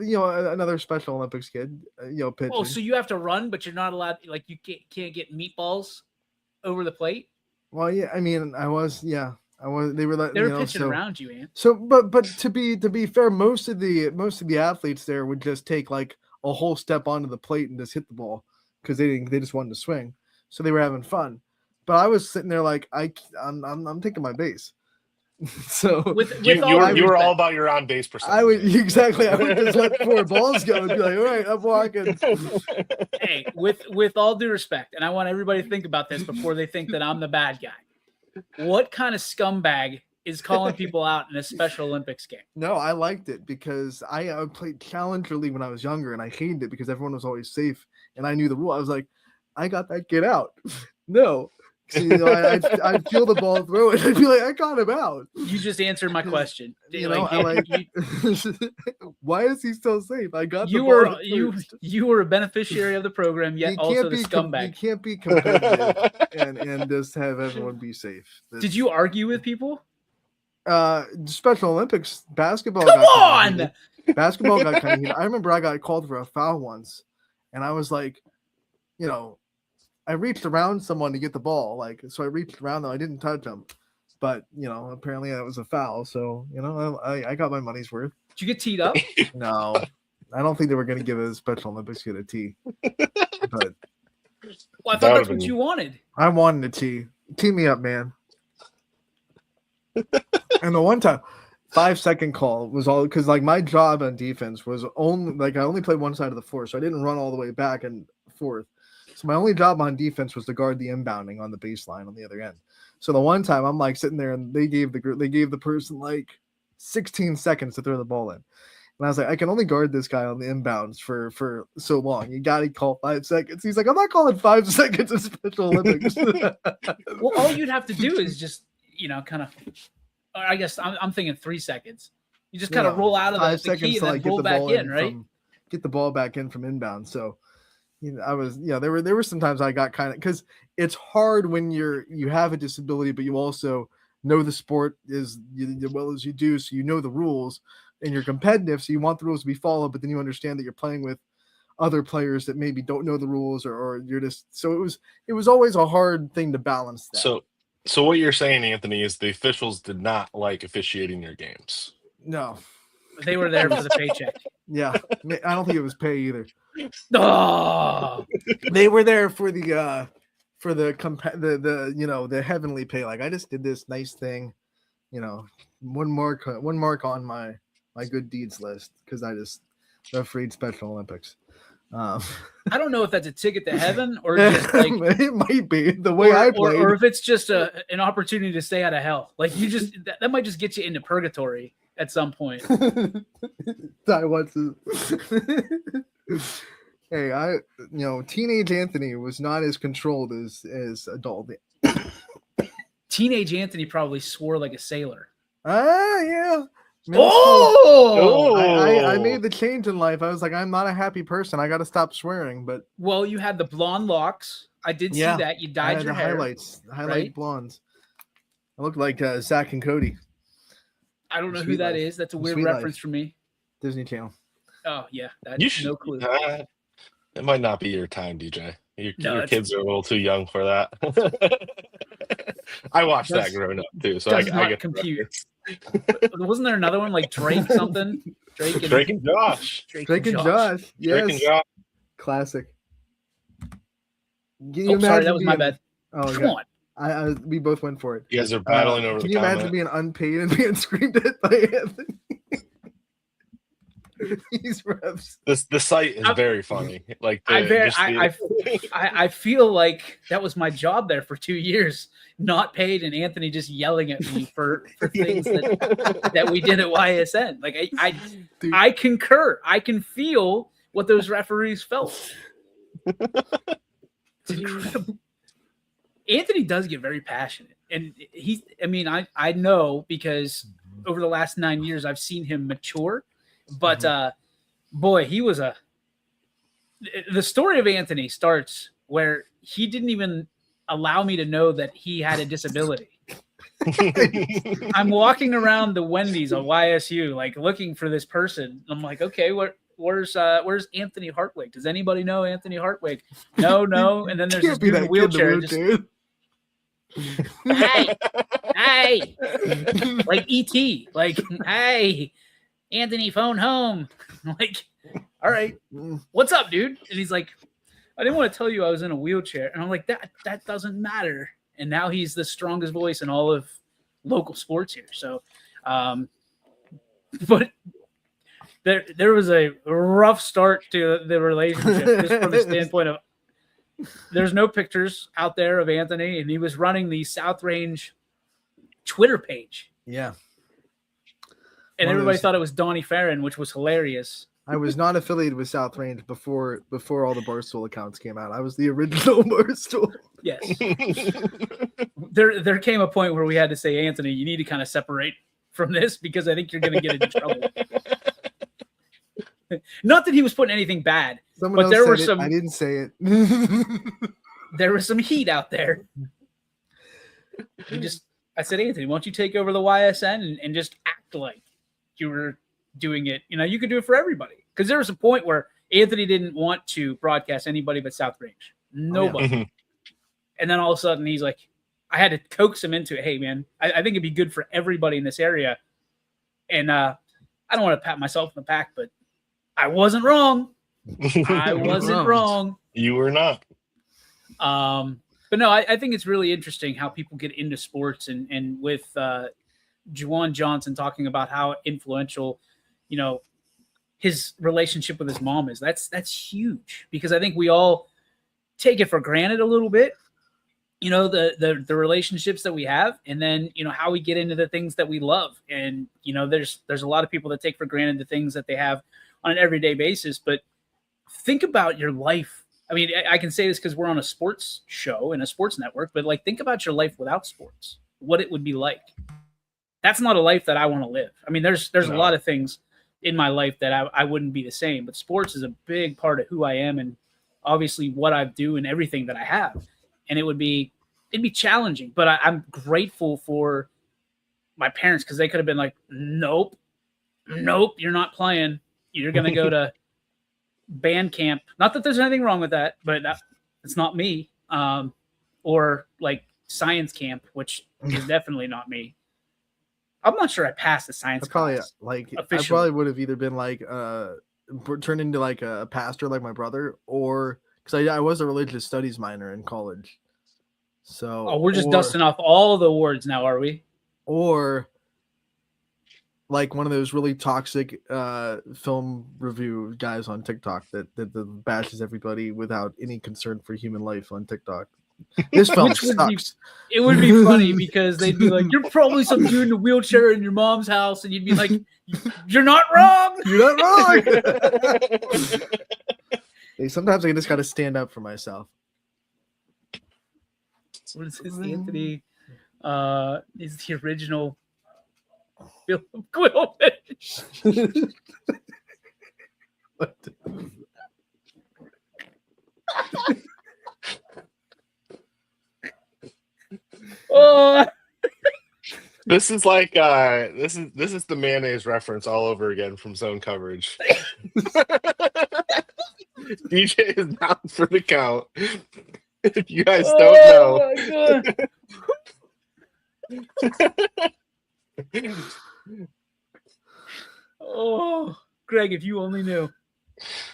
another Special Olympics kid, pitching. Oh, so you have to run, but you're not allowed. Like you can't get meatballs over the plate. Well, yeah, I mean, I was. They were pitching around you, man. So, but to be fair, most of the athletes there would just take like a whole step onto the plate and just hit the ball because they just wanted to swing, so they were having fun. But I was sitting there like I'm taking my base. So you were all about your on base percentage. I would just let 4 balls go and be like, all right, I'm walking. Hey, with all due respect, and I want everybody to think about this before they think that I'm the bad guy. What kind of scumbag is calling people out in a Special Olympics game. No, I liked it because I played Challenger League when I was younger, and I hated it because everyone was always safe, and I knew the rule. I was like, I got that kid out. No. So, I'd feel the ball throw it. I'd be like, I got him out. You just answered my question. Why is he still safe? I got you the were ball you were a beneficiary of the program, yet also the scumbag. You can't be competitive and just have everyone be safe. Did you argue with people? Special Olympics basketball. Come on! Basketball got kind of heated. I remember I got called for a foul once, and I was like, I reached around someone to get the ball, so I reached around them. I didn't touch them, but apparently that was a foul. So I got my money's worth. Did you get teed up? No, I don't think they were going to give a Special Olympics kid a tee. But I thought that's what you wanted. I wanted a tee. Tee me up, man. And the one time, 5-second call was all because my job on defense was only I only played one side of the floor, so I didn't run all the way back and forth. So my only job on defense was to guard the inbounding on the baseline on the other end. So the one time I'm sitting there and they gave the person 16 seconds to throw the ball in. And I was like, I can only guard this guy on the inbounds for so long. You got to call 5 seconds. He's like, I'm not calling 5 seconds in Special Olympics. Well, all you'd have to do is just, kind of, I guess I'm thinking 3 seconds. You just kind of roll out of the key and then roll back in, right? Get the ball back in from inbound. So, there were some times I got kind of, because it's hard when you have a disability, but you also know the sport as well as you do. So the rules and you're competitive. So you want the rules to be followed, but then you understand that you're playing with other players that maybe don't know the rules or you're just, so it was always a hard thing to balance that. So what you're saying, Anthony, is the officials did not like officiating your games. No. They were there for the paycheck. Yeah. I don't think it was pay either. Oh, they were there for the heavenly pay. I just did this nice thing, one mark on my good deeds list because I just refereed Special Olympics. I don't know if that's a ticket to heaven or just it might be the way I played, or if it's just an opportunity to stay out of hell. You just that might just get you into purgatory at some point. I want to. Hey, teenage Anthony was not as controlled as adult. Teenage Anthony probably swore like a sailor. Yeah. I made the change in life. I was like, I'm not a happy person. I got to stop swearing. But you had the blonde locks. I did see that. You dyed your hair. Highlight blondes. I look like Zach and Cody. I don't know who that is. That's a weird reference for me. Disney Channel. Oh yeah, that's no clue. It might not be your time, DJ. Your kids are a little too young for that. I watched that growing up too, so I get compute. Wasn't there another one like Drake something? Drake and Josh. Drake and Josh. Yes. Drake and Josh. Classic. Sorry, that was my bad. Oh, come on. We both went for it. You guys are battling over. Can you imagine being unpaid and being screamed at by Anthony? These refs. The site is very funny. I feel like that was my job there for 2 years, not paid, and Anthony just yelling at me for things that we did at YSN. I concur. I can feel what those referees felt. It's incredible. Anthony does get very passionate, and I know because over the last 9 years I've seen him mature. But boy, he was the story of Anthony starts where he didn't even allow me to know that he had a disability. I'm walking around the Wendy's on YSU, looking for this person. I'm like, okay, where's Anthony Hartwig? Does anybody know Anthony Hartwig? No. And then there's this dude in a wheelchair. Hey, like E.T. Hey. Anthony, phone home. I'm like, all right, what's up, dude? And he's like, I didn't want to tell you I was in a wheelchair. And I'm like, that doesn't matter. And now he's the strongest voice in all of local sports here. So, but there was a rough start to the relationship just from the standpoint of there's no pictures out there of Anthony, and he was running the South Range Twitter page. Yeah. And One of everybody those- thought it was Donnie Farron, which was hilarious. I was not affiliated with South Range before all the Barstool accounts came out. I was the original Barstool. Yes. There came a point where we had to say, Anthony, you need to kind of separate from this because I think you're going to get into trouble. Not that he was putting anything bad, Someone but else there were said it. some. I didn't say it. There was some heat out there. I said, Anthony, why don't you take over the YSN and just act like you were doing it? You know, you could do it for everybody. Because there was a point where Anthony didn't want to broadcast anybody but South Range. Nobody. Mhm. And then all of a sudden he's like, I had to coax him into it. Hey, man, I think it'd be good for everybody in this area. And I don't want to pat myself in the back, but I wasn't wrong. I wasn't wrong. You were not. But no, I think it's really interesting how people get into sports and with Juwan Johnson talking about how influential, you know, his relationship with his mom is. That's huge because I think we all take it for granted a little bit, you know, the relationships that we have, and then, you know, how we get into the things that we love. And, you know, there's a lot of people that take for granted the things that they have on an everyday basis, but think about your life. I mean, I can say this because we're on a sports show and a sports network, but like, think about your life without sports, what it would be like. That's not a life that I want to live. I mean, there's a lot of things in my life that I wouldn't be the same, but sports is a big part of who I am and obviously what I do and everything that I have. And it'd be challenging, but I'm grateful for my parents because they could have been like, nope, you're not playing. You're going to go to band camp. Not that there's anything wrong with that, but it's not me. Or like science camp, which is definitely not me. I'm not sure I passed the science class. I officially. probably would have either been like turned into like a pastor like my brother, or because I was a religious studies minor in college. So We're just dusting off all the awards now, are we? Or like one of those really toxic film review guys on TikTok that bashes everybody without any concern for human life on TikTok. This film sucks. It would be funny because they'd be like, "You're probably some dude in a wheelchair in your mom's house," and you'd be like, "You're not wrong. You're not wrong." Sometimes I just got to stand up for myself. What is this? Anthony is the original Philip Quillfish. What? Oh, This is like this is the mayonnaise reference all over again from Zone Coverage. DJ is down for the count. If you guys don't know. My God. Oh, Greg, if you only knew.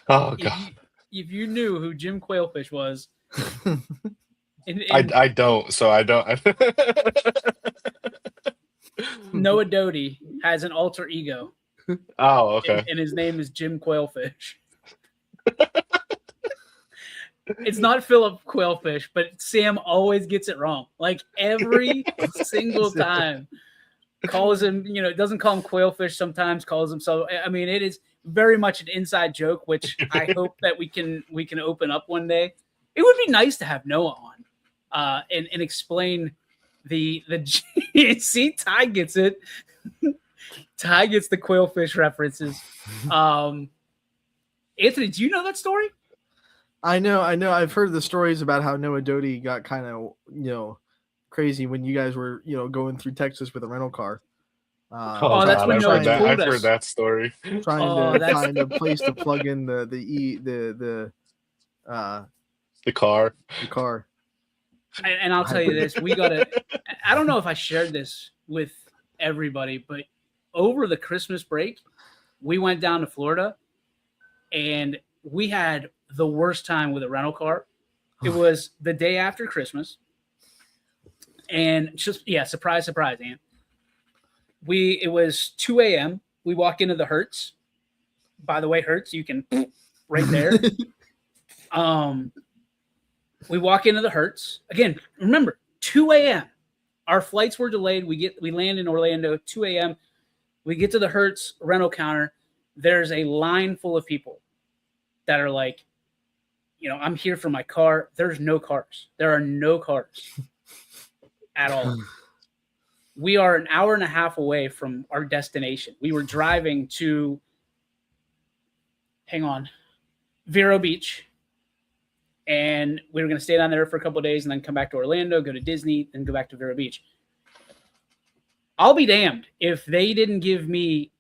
Oh god. If you knew who Jim Quailfish was. I don't, so I don't. Noah Doty has an alter ego. Oh, okay. And his name is Jim Quailfish. It's not Philip Quailfish, but Sam always gets it wrong. Like every single time. Calls him, you know, doesn't call him Quailfish sometimes, calls him so. I mean, it is very much an inside joke, which I hope that we can open up one day. It would be nice to have Noah on and explain the see, Ty gets it. Ty gets the Quailfish references. Anthony, do you know that story? I know. I've heard the stories about how Noah Doty got kind of, crazy when you guys were, going through Texas with a rental car. That's when Noah I've heard that story. Trying to find a place to plug in the car. And I'll tell you this, I don't know if I shared this with everybody, but over the Christmas break, we went down to Florida and we had the worst time with a rental car. It was the day after Christmas. And just, surprise, Aunt. It was 2 a.m. We walk into the Hertz. By the way, Hertz, you can right there. We walk into the Hertz. Again, remember, 2 a.m. our flights were delayed. We land in Orlando 2 a.m. We get to the Hertz rental counter. There's a line full of people that are like, I'm here for my car. There's no cars. There are no cars at all. We are an hour and a half away from our destination. We were driving to, Vero Beach. And we were going to stay down there for a couple of days and then come back to Orlando, go to Disney, then go back to Vero Beach. I'll be damned if they didn't give me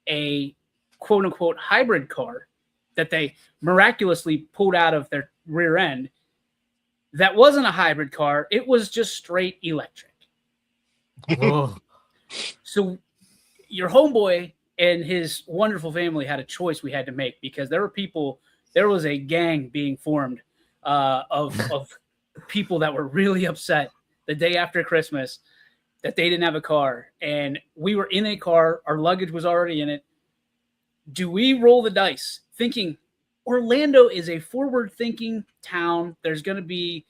a quote-unquote hybrid car that they miraculously pulled out of their rear end. That wasn't a hybrid car. It was just straight electric. Oh. So your homeboy and his wonderful family had a choice we had to make because there was a gang being formed of people that were really upset the day after Christmas that they didn't have a car. And we were in a car. Our luggage was already in it. Do we roll the dice thinking Orlando is a forward-thinking town? There's going to be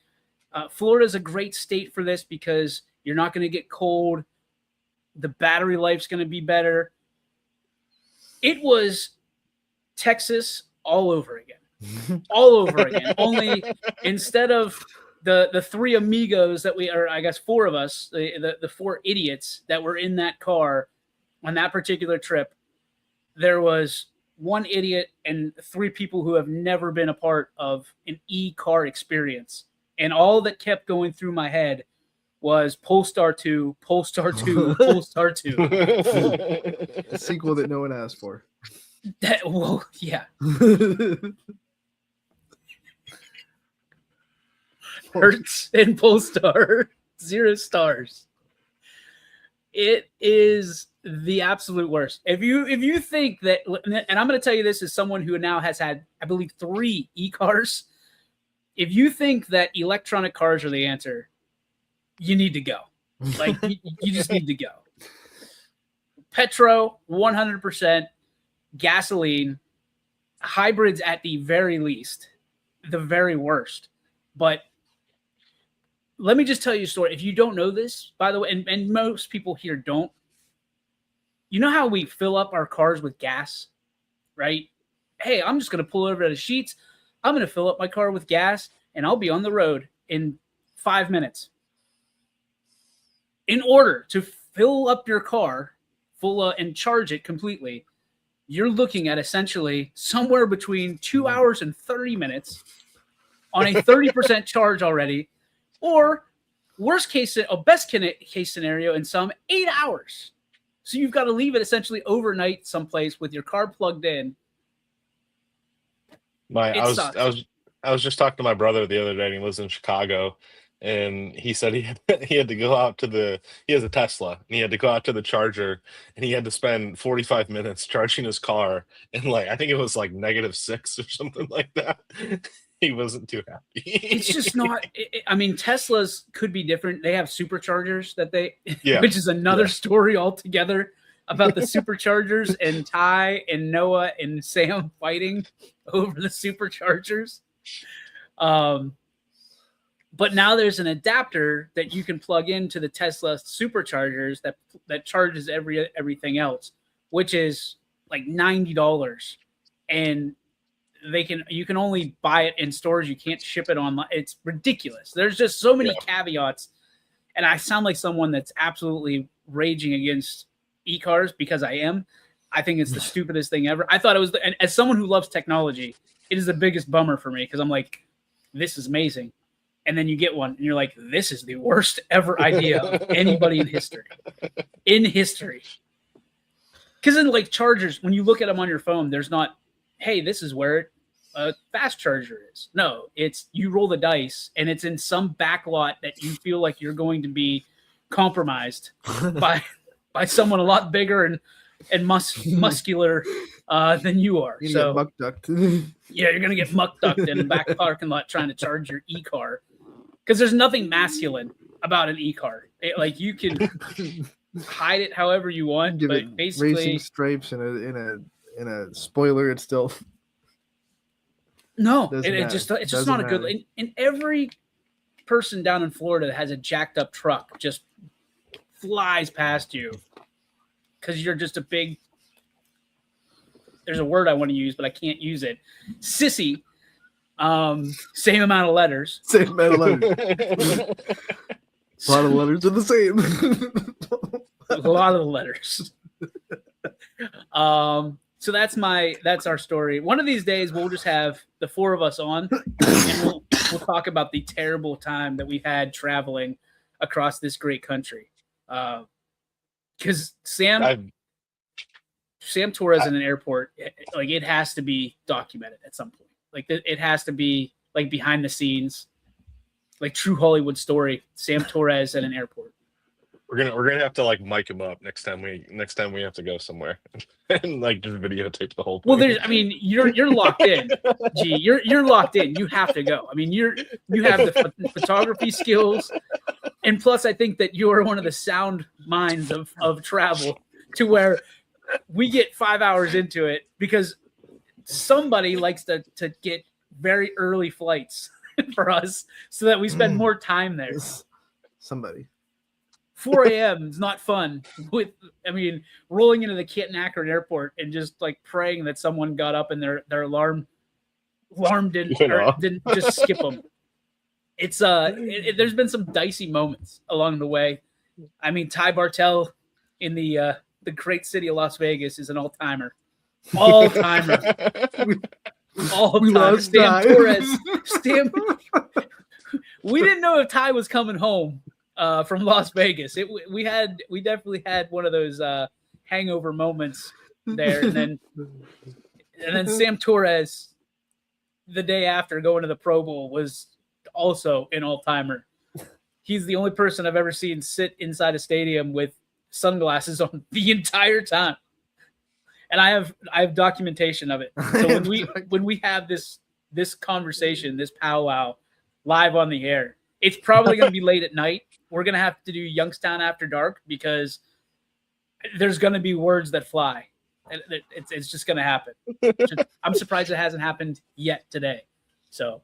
Florida's a great state for this because you're not going to get cold. The battery life's going to be better. It was Texas all over again. All over again. Only instead of the three amigos that I guess four of us, the four idiots that were in that car on that particular trip, there was one idiot and three people who have never been a part of an e-car experience. And all that kept going through my head was Polestar 2, Polestar 2, Polestar 2. A sequel that no one asked for. Yeah. Hertz and Polestar, 0 stars. It is the absolute worst. If you think that, and I'm going to tell you this as someone who now has had, I believe, 3 e-cars. If you think that electronic cars are the answer, you need to go. Like you just need to go. Petro, 100%. Gasoline, hybrids at the very least, the very worst. But let me just tell you a story. If you don't know this, by the way, and most people here don't, you know how we fill up our cars with gas, right? Hey, I'm just going to pull over to Sheetz. I'm going to fill up my car with gas, and I'll be on the road in 5 minutes. In order to fill up your car and charge it completely, you're looking at essentially somewhere between 2 hours and 30 minutes on a 30% charge already, or best case scenario in some 8 hours. So you've got to leave it essentially overnight someplace with your car plugged in. I was just talking to my brother the other day, and he lives in Chicago, and he said he had to go out to he has a Tesla, and he had to go out to the charger, and he had to spend 45 minutes charging his car, and I think it was -6 or something like that. He wasn't too happy. It's just not. I mean, Teslas could be different. They have superchargers yeah. which is another story altogether about the superchargers and Ty and Noah and Sam fighting over the superchargers. But now there's an adapter that you can plug into the Tesla superchargers that charges everything else, which is like $90, and you can only buy it in stores. You can't ship it online. It's ridiculous. There's just so many caveats, and I sound like someone that's absolutely raging against e-cars because I am. I think it's the stupidest thing ever. I thought it was, and as someone who loves technology, it is the biggest bummer for me because I'm like, this is amazing. And then you get one and you're like, this is the worst ever idea of anybody in history. Because in chargers, when you look at them on your phone, there's not, hey, this is where a fast charger is. No, it's you roll the dice and it's in some back lot that you feel like you're going to be compromised by someone a lot bigger and muscular than you are. So muck ducked. Yeah, you're gonna get muck ducked in the back parking lot trying to charge your e-car because there's nothing masculine about an e-car. You can hide it however you want, but basically racing stripes in a spoiler, it's still it's just not a good. In every person down in Florida that has a jacked up truck just flies past you because you're just a big, there's a word I want to use, but I can't use it. Sissy. Same amount of letters. Same amount of letters. A lot of letters are the same. A lot of the letters. So that's our story. One of these days we'll just have the four of us on and we'll talk about the terrible time that we had traveling across this great country. Because Sam Torres in an airport, like it has to be documented at some point. Like it has to be like behind the scenes, like true Hollywood story. Sam Torres at an airport. We're gonna have to like mic him up next time we have to go somewhere and like just videotape the whole thing. Well, you're locked in. Gee, you're locked in. You have to go. I mean, you have the photography skills, and plus, I think that you are one of the sound minds of travel, to where we get 5 hours into it because somebody likes to get very early flights for us so that we spend more time there. Somebody. 4 a.m. is not fun. Rolling into the Canton Akron airport and just like praying that someone got up and their alarm didn't just skip them. It's there's been some dicey moments along the way. I mean, Ty Bartell in the great city of Las Vegas is an all-timer. All-timer. All-timer. Sam Torres. We didn't know if Ty was coming home from Las Vegas. We definitely had one of those hangover moments there, and then Sam Torres the day after going to the Pro Bowl was also an all-timer. He's the only person I've ever seen sit inside a stadium with sunglasses on the entire time, and I have documentation of it. So when we have this conversation, this powwow live on the air, it's probably going to be late at night. We're going to have to do Youngstown After Dark because there's going to be words that fly. It's just going to happen. I'm surprised it hasn't happened yet today. So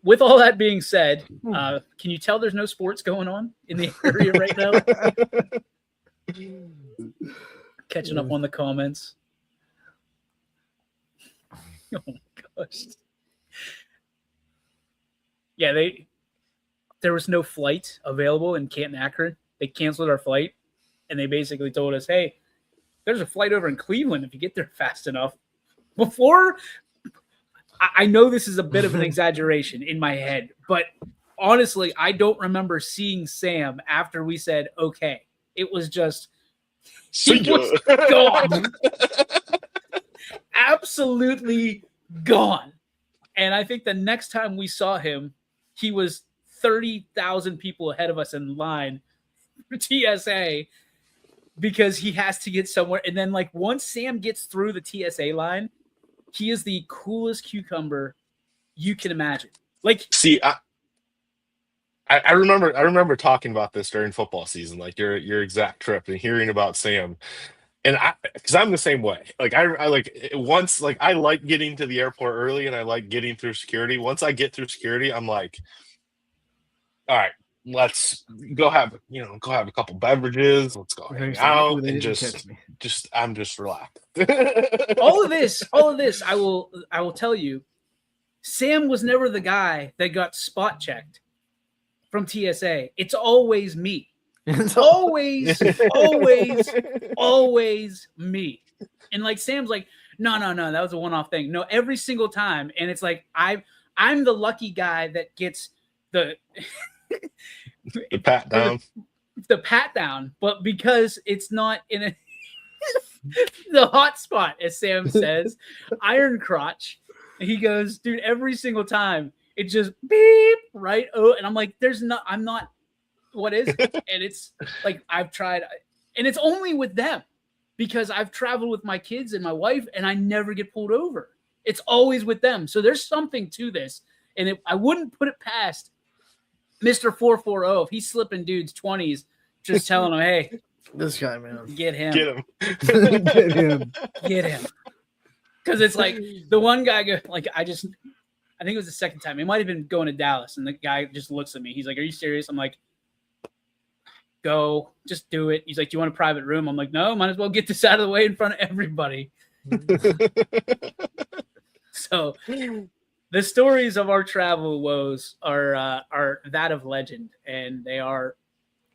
with all that being said, can you tell there's no sports going on in the area right now? Catching up on the comments. Oh my gosh. Yeah, there was no flight available in Canton Akron. They canceled our flight, and they basically told us, hey, there's a flight over in Cleveland if you get there fast enough. Before, I know this is a bit of an exaggeration in my head, but honestly, I don't remember seeing Sam after we said, okay. It was just, he was gone. Absolutely gone. And I think the next time we saw him, he was 30,000 people ahead of us in line for TSA because he has to get somewhere. And then, like, once Sam gets through the TSA line, he is the coolest cucumber you can imagine. Like, see, I remember talking about this during football season, like your exact trip, and hearing about Sam. And because I'm the same way. Like I like once, like I like getting to the airport early, and I like getting through security. Once I get through security, I'm like, all right, let's go have a couple beverages. Let's go hang out and just I'm just relaxed. all of this, I will tell you, Sam was never the guy that got spot checked from TSA. It's always me. It's always me. And like Sam's like, no, that was a one-off thing. No, every single time. And it's like I'm the lucky guy that gets the pat down. The pat down, but because it's not in the hot spot, as Sam says, iron crotch. He goes, dude, every single time it just beep, right? Oh, and I'm like, I'm not. What is it? And it's like I've tried, and it's only with them because I've traveled with my kids and my wife, and I never get pulled over. It's always with them. So there's something to this, and I wouldn't put it past Mr. 440 if he's slipping dudes 20s, just telling them, hey, this guy, man, get him, get him. Because it's like the one guy goes, like, I just I think it was the second time. It might have been going to Dallas, and the guy just looks at me. He's like, "Are you serious?" I'm like, "Go, just do it." He's like, "Do you want a private room?" I'm like, "No, might as well get this out of the way in front of everybody." So the stories of our travel woes are that of legend, and they're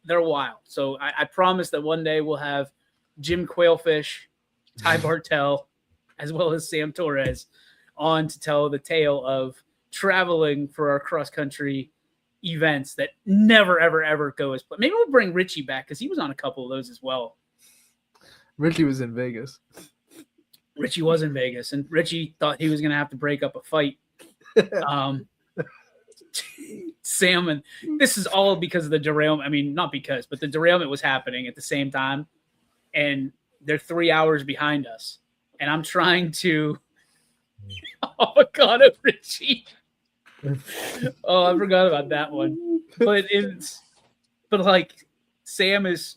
wild. So I promise that one day we'll have Jim Quailfish, Ty Bartell, as well as Sam Torres on to tell the tale of traveling for our cross-country events that never, ever, ever go as planned. Maybe we'll bring Richie back because he was on a couple of those as well. Richie was in Vegas. Richie was in Vegas, and Richie thought he was going to have to break up a fight. Sam, and this is all because of the derailment. I mean, not because, but the derailment was happening at the same time, and they're 3 hours behind us. And I'm trying to oh my God, Richie. Oh, I forgot about that one. But like Sam is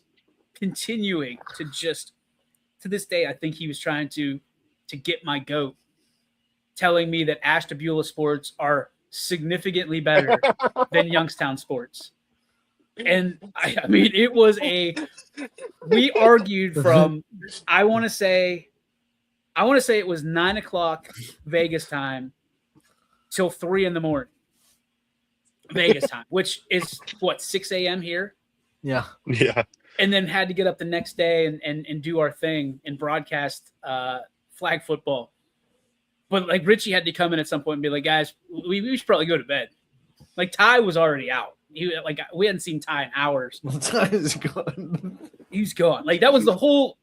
continuing to just to this day, I think he was trying to get my goat, telling me that Ashtabula sports are significantly better than Youngstown sports. And I mean, it was we argued from, I want to say it was 9 o'clock Vegas time till 3 a.m. Vegas time, which is what, 6 a.m. here? Yeah. Yeah. And then had to get up the next day and do our thing and broadcast flag football. But like Richie had to come in at some point and be like, guys, we should probably go to bed. Like Ty was already out. We hadn't seen Ty in hours. Ty is gone. He's gone. Like that was the whole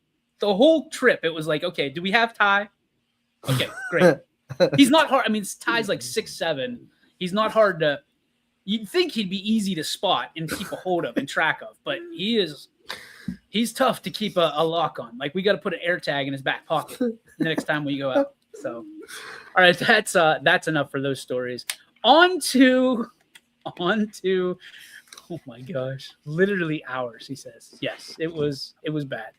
trip. It was like, okay, do we have Ty? Okay, great. He's not hard. I mean, Ty's like 6'7". He's not hard to. You'd think he'd be easy to spot and keep a hold of and track of, but he's tough to keep a lock on. Like we got to put an air tag in his back pocket the next time we go out. So, all right, that's enough for those stories. On to, oh my gosh, literally hours. He says, yes, it was bad.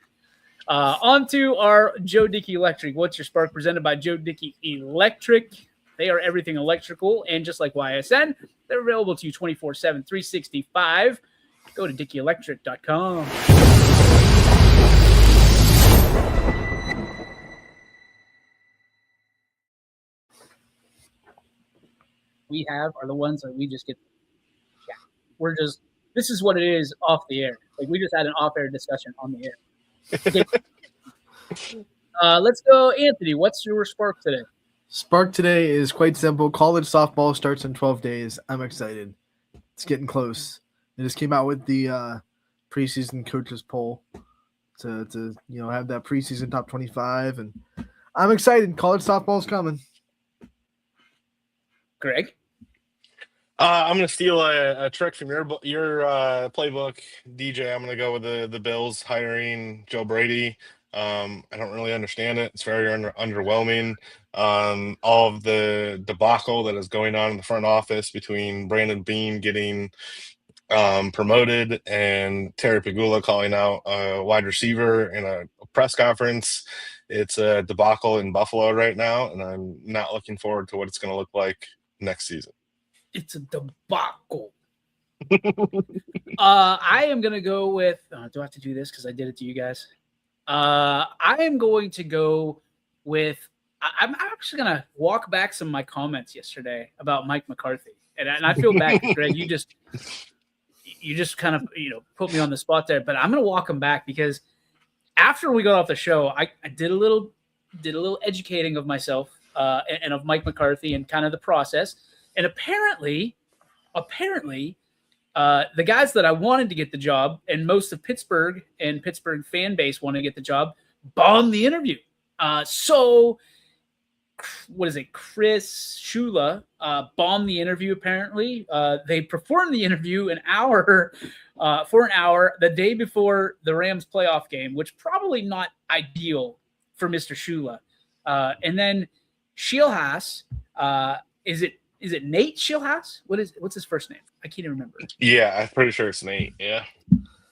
On to our Joe Dickey Electric. What's Your Spark? Presented by Joe Dickey Electric. They are everything electrical, and just like YSN, they're available to you 24/7, 365. Go to DickeyElectric.com. We have are the ones that we just get. Yeah, this is what it is off the air. Like we just had an off-air discussion on the air. Let's go, Anthony. What's your spark today? Spark today is quite simple. College softball starts in 12 days. I'm excited. It's getting close. It just came out with the preseason coaches poll to have that preseason top 25, and I'm excited. College softball's coming. Greg? I'm going to steal a trick from your playbook, DJ. I'm going to go with the Bills hiring Joe Brady. I don't really understand it. It's very underwhelming. All of the debacle that is going on in the front office between Brandon Beane getting promoted and Terry Pegula calling out a wide receiver in a press conference. It's a debacle in Buffalo right now, and I'm not looking forward to what it's going to look like next season. It's a debacle. I am going to go with do I have to do this because I did it to you guys? I am going to go with I'm actually going to walk back some of my comments yesterday about Mike McCarthy. And I feel bad, Greg. You just kind of put me on the spot there, but I'm going to walk them back because after we got off the show, I did a little educating of myself and of Mike McCarthy and kind of the process. And apparently, the guys that I wanted to get the job and most of Pittsburgh and Pittsburgh fan base wanted to get the job bombed the interview. So what is it? Chris Shula bombed the interview. Apparently, they performed the interview for an hour the day before the Rams playoff game, which probably not ideal for Mr. Shula. And then Shieldhouse, is it Nate Shieldhouse? What's his first name? I can't even remember. Yeah, I'm pretty sure it's Nate. Yeah.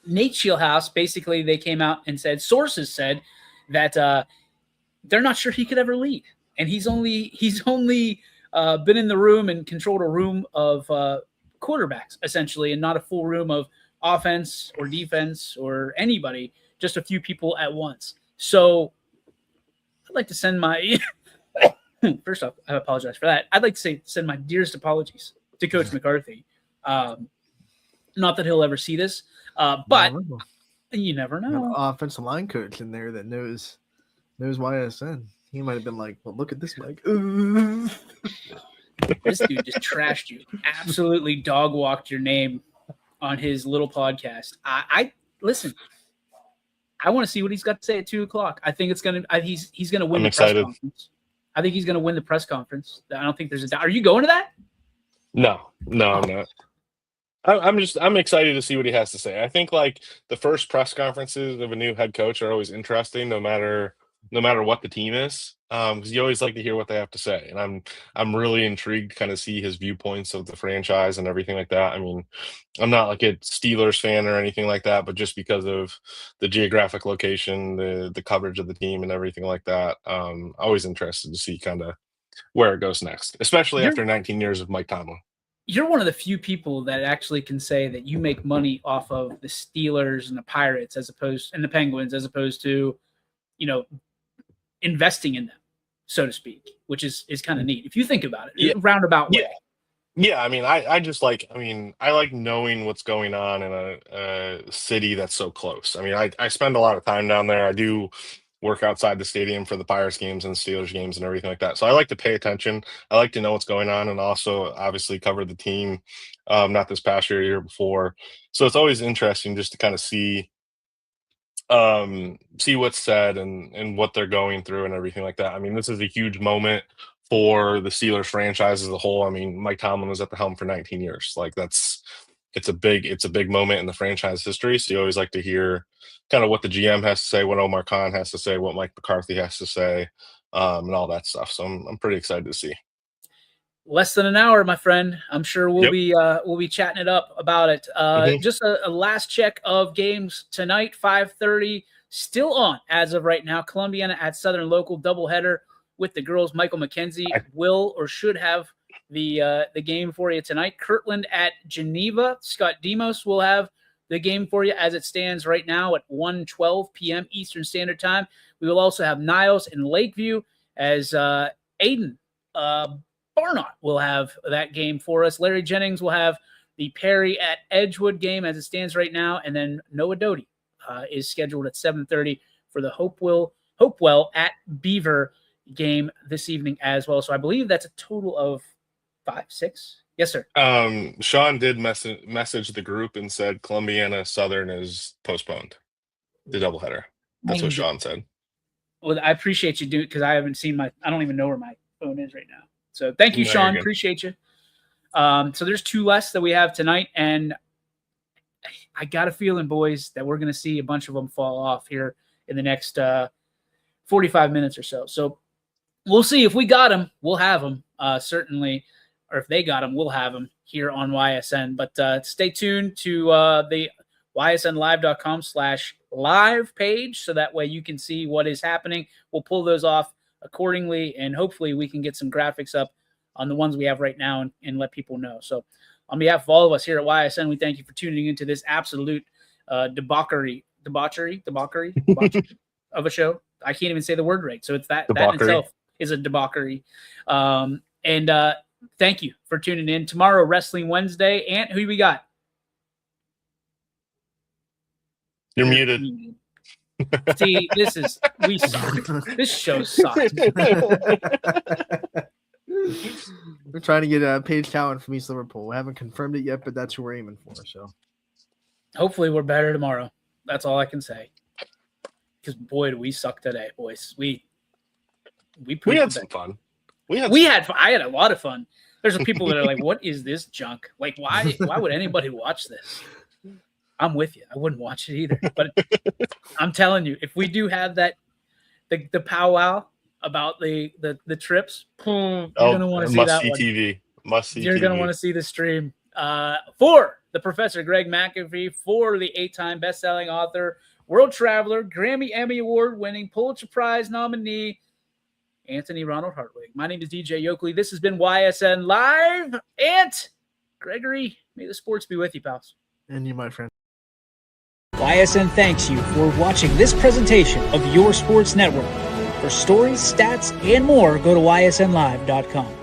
Nate Shieldhouse, basically they came out and sources said that they're not sure he could ever lead. And he's only been in the room and controlled a room of quarterbacks, essentially, and not a full room of offense or defense or anybody, just a few people at once. So I'd like to send my first off, I apologize for that. I'd like to send my dearest apologies to Coach McCarthy. Not that he'll ever see this, but you never know. An offensive line coach in there that knows YSN. He might have been like, "Well, look at this, Mike." This dude just trashed you. Absolutely dog walked your name on his little podcast. I listen. I want to see what he's got to say at 2:00. I think it's gonna. He's gonna win the press conference. I think he's gonna win the press conference. I don't think there's a doubt. Are you going to that? No, I'm not. I'm excited to see what he has to say. I think like the first press conferences of a new head coach are always interesting, no matter what the team is, because you always like to hear what they have to say. And I'm really intrigued to kind of see his viewpoints of the franchise and everything like that. I mean, I'm not like a Steelers fan or anything like that, but just because of the geographic location, the coverage of the team and everything like that, always interested to see kind of where it goes next, especially after 19 years of Mike Tomlin. You're one of the few people that actually can say that you make money off of the Steelers and the Pirates and the Penguins, as opposed to, investing in them, so to speak, which is kind of neat if you think about it. Roundabout way. Yeah. I mean, I like knowing what's going on in a city that's so close. I mean, I spend a lot of time down there. I do work outside the stadium for the Pirates games and Steelers games and everything like that. So I like to pay attention. I like to know what's going on, and also obviously cover the team, not this past year before. So it's always interesting just to kind of see what's said and what they're going through and everything like that. I mean, this is a huge moment for the Steelers franchise as a whole. I mean, Mike Tomlin was at the helm for 19 years. Like it's a big moment in the franchise history. So you always like to hear kind of what the GM has to say, what Omar Khan has to say, what Mike McCarthy has to say, and all that stuff. So I'm pretty excited to see. Less than an hour, my friend. I'm sure we'll be chatting it up about it. Just a last check of games tonight, 5:30, still on as of right now. Columbiana at Southern Local doubleheader with the girls. Michael McKenzie will or should have the game for you tonight. Kirtland at Geneva. Scott Demos will have the game for you as it stands right now at 1:12 p.m. Eastern Standard Time. We will also have Niles in Lakeview as Aiden Barnott will have that game for us. Larry Jennings will have the Perry at Edgewood game as it stands right now. And then Noah Doty is scheduled at 7:30 for the Hopewell at Beaver game this evening as well. So I believe that's a total of 5, 6. Yes, sir. Sean did message the group and said Columbiana Southern is postponed, the doubleheader. That's what Sean said. Well, I appreciate you doing, because I haven't seen I don't even know where my phone is right now. So thank you, Sean. Appreciate you. So there's 2 less that we have tonight, and I got a feeling, boys, that we're going to see a bunch of them fall off here in the next 45 minutes or so. So we'll see. If we got them, we'll have them, certainly. Or if they got them, we'll have them here on YSN. But stay tuned to the ysnlive.com/live page, so that way you can see what is happening. We'll pull those off accordingly, and hopefully we can get some graphics up on the ones we have right now and let people know. So on behalf of all of us here at YSN, we thank you for tuning into this absolute debauchery of a show. I can't even say the word right. So it's that in itself is a debauchery. And thank you for tuning in. Tomorrow, Wrestling Wednesday. Ant, who we got? You're muted. See, this show sucks. We're trying to get Paige Cowan from East Liverpool. We haven't confirmed it yet, but that's who we're aiming for. So hopefully we're better tomorrow. That's all I can say. Because boy, do we suck today, boys. We had some fun. I had a lot of fun. There's some people that are like, what is this junk? Like, why would anybody watch this? I'm with you. I wouldn't watch it either. But I'm telling you, if we do have that, the powwow about the trips, you're going to want to see that one. TV. Must-see You're going to want to see the stream. For the Professor Greg McAfee, for the 8-time best-selling author, world traveler, Grammy Emmy Award-winning, Pulitzer Prize nominee, Anthony Ronald Hartwig. My name is DJ Yoakley. This has been YSN Live. Ant, Gregory, may the sports be with you, pals. And you, my friend. YSN thanks you for watching this presentation of Your Sports Network. For stories, stats, and more, go to ysnlive.com.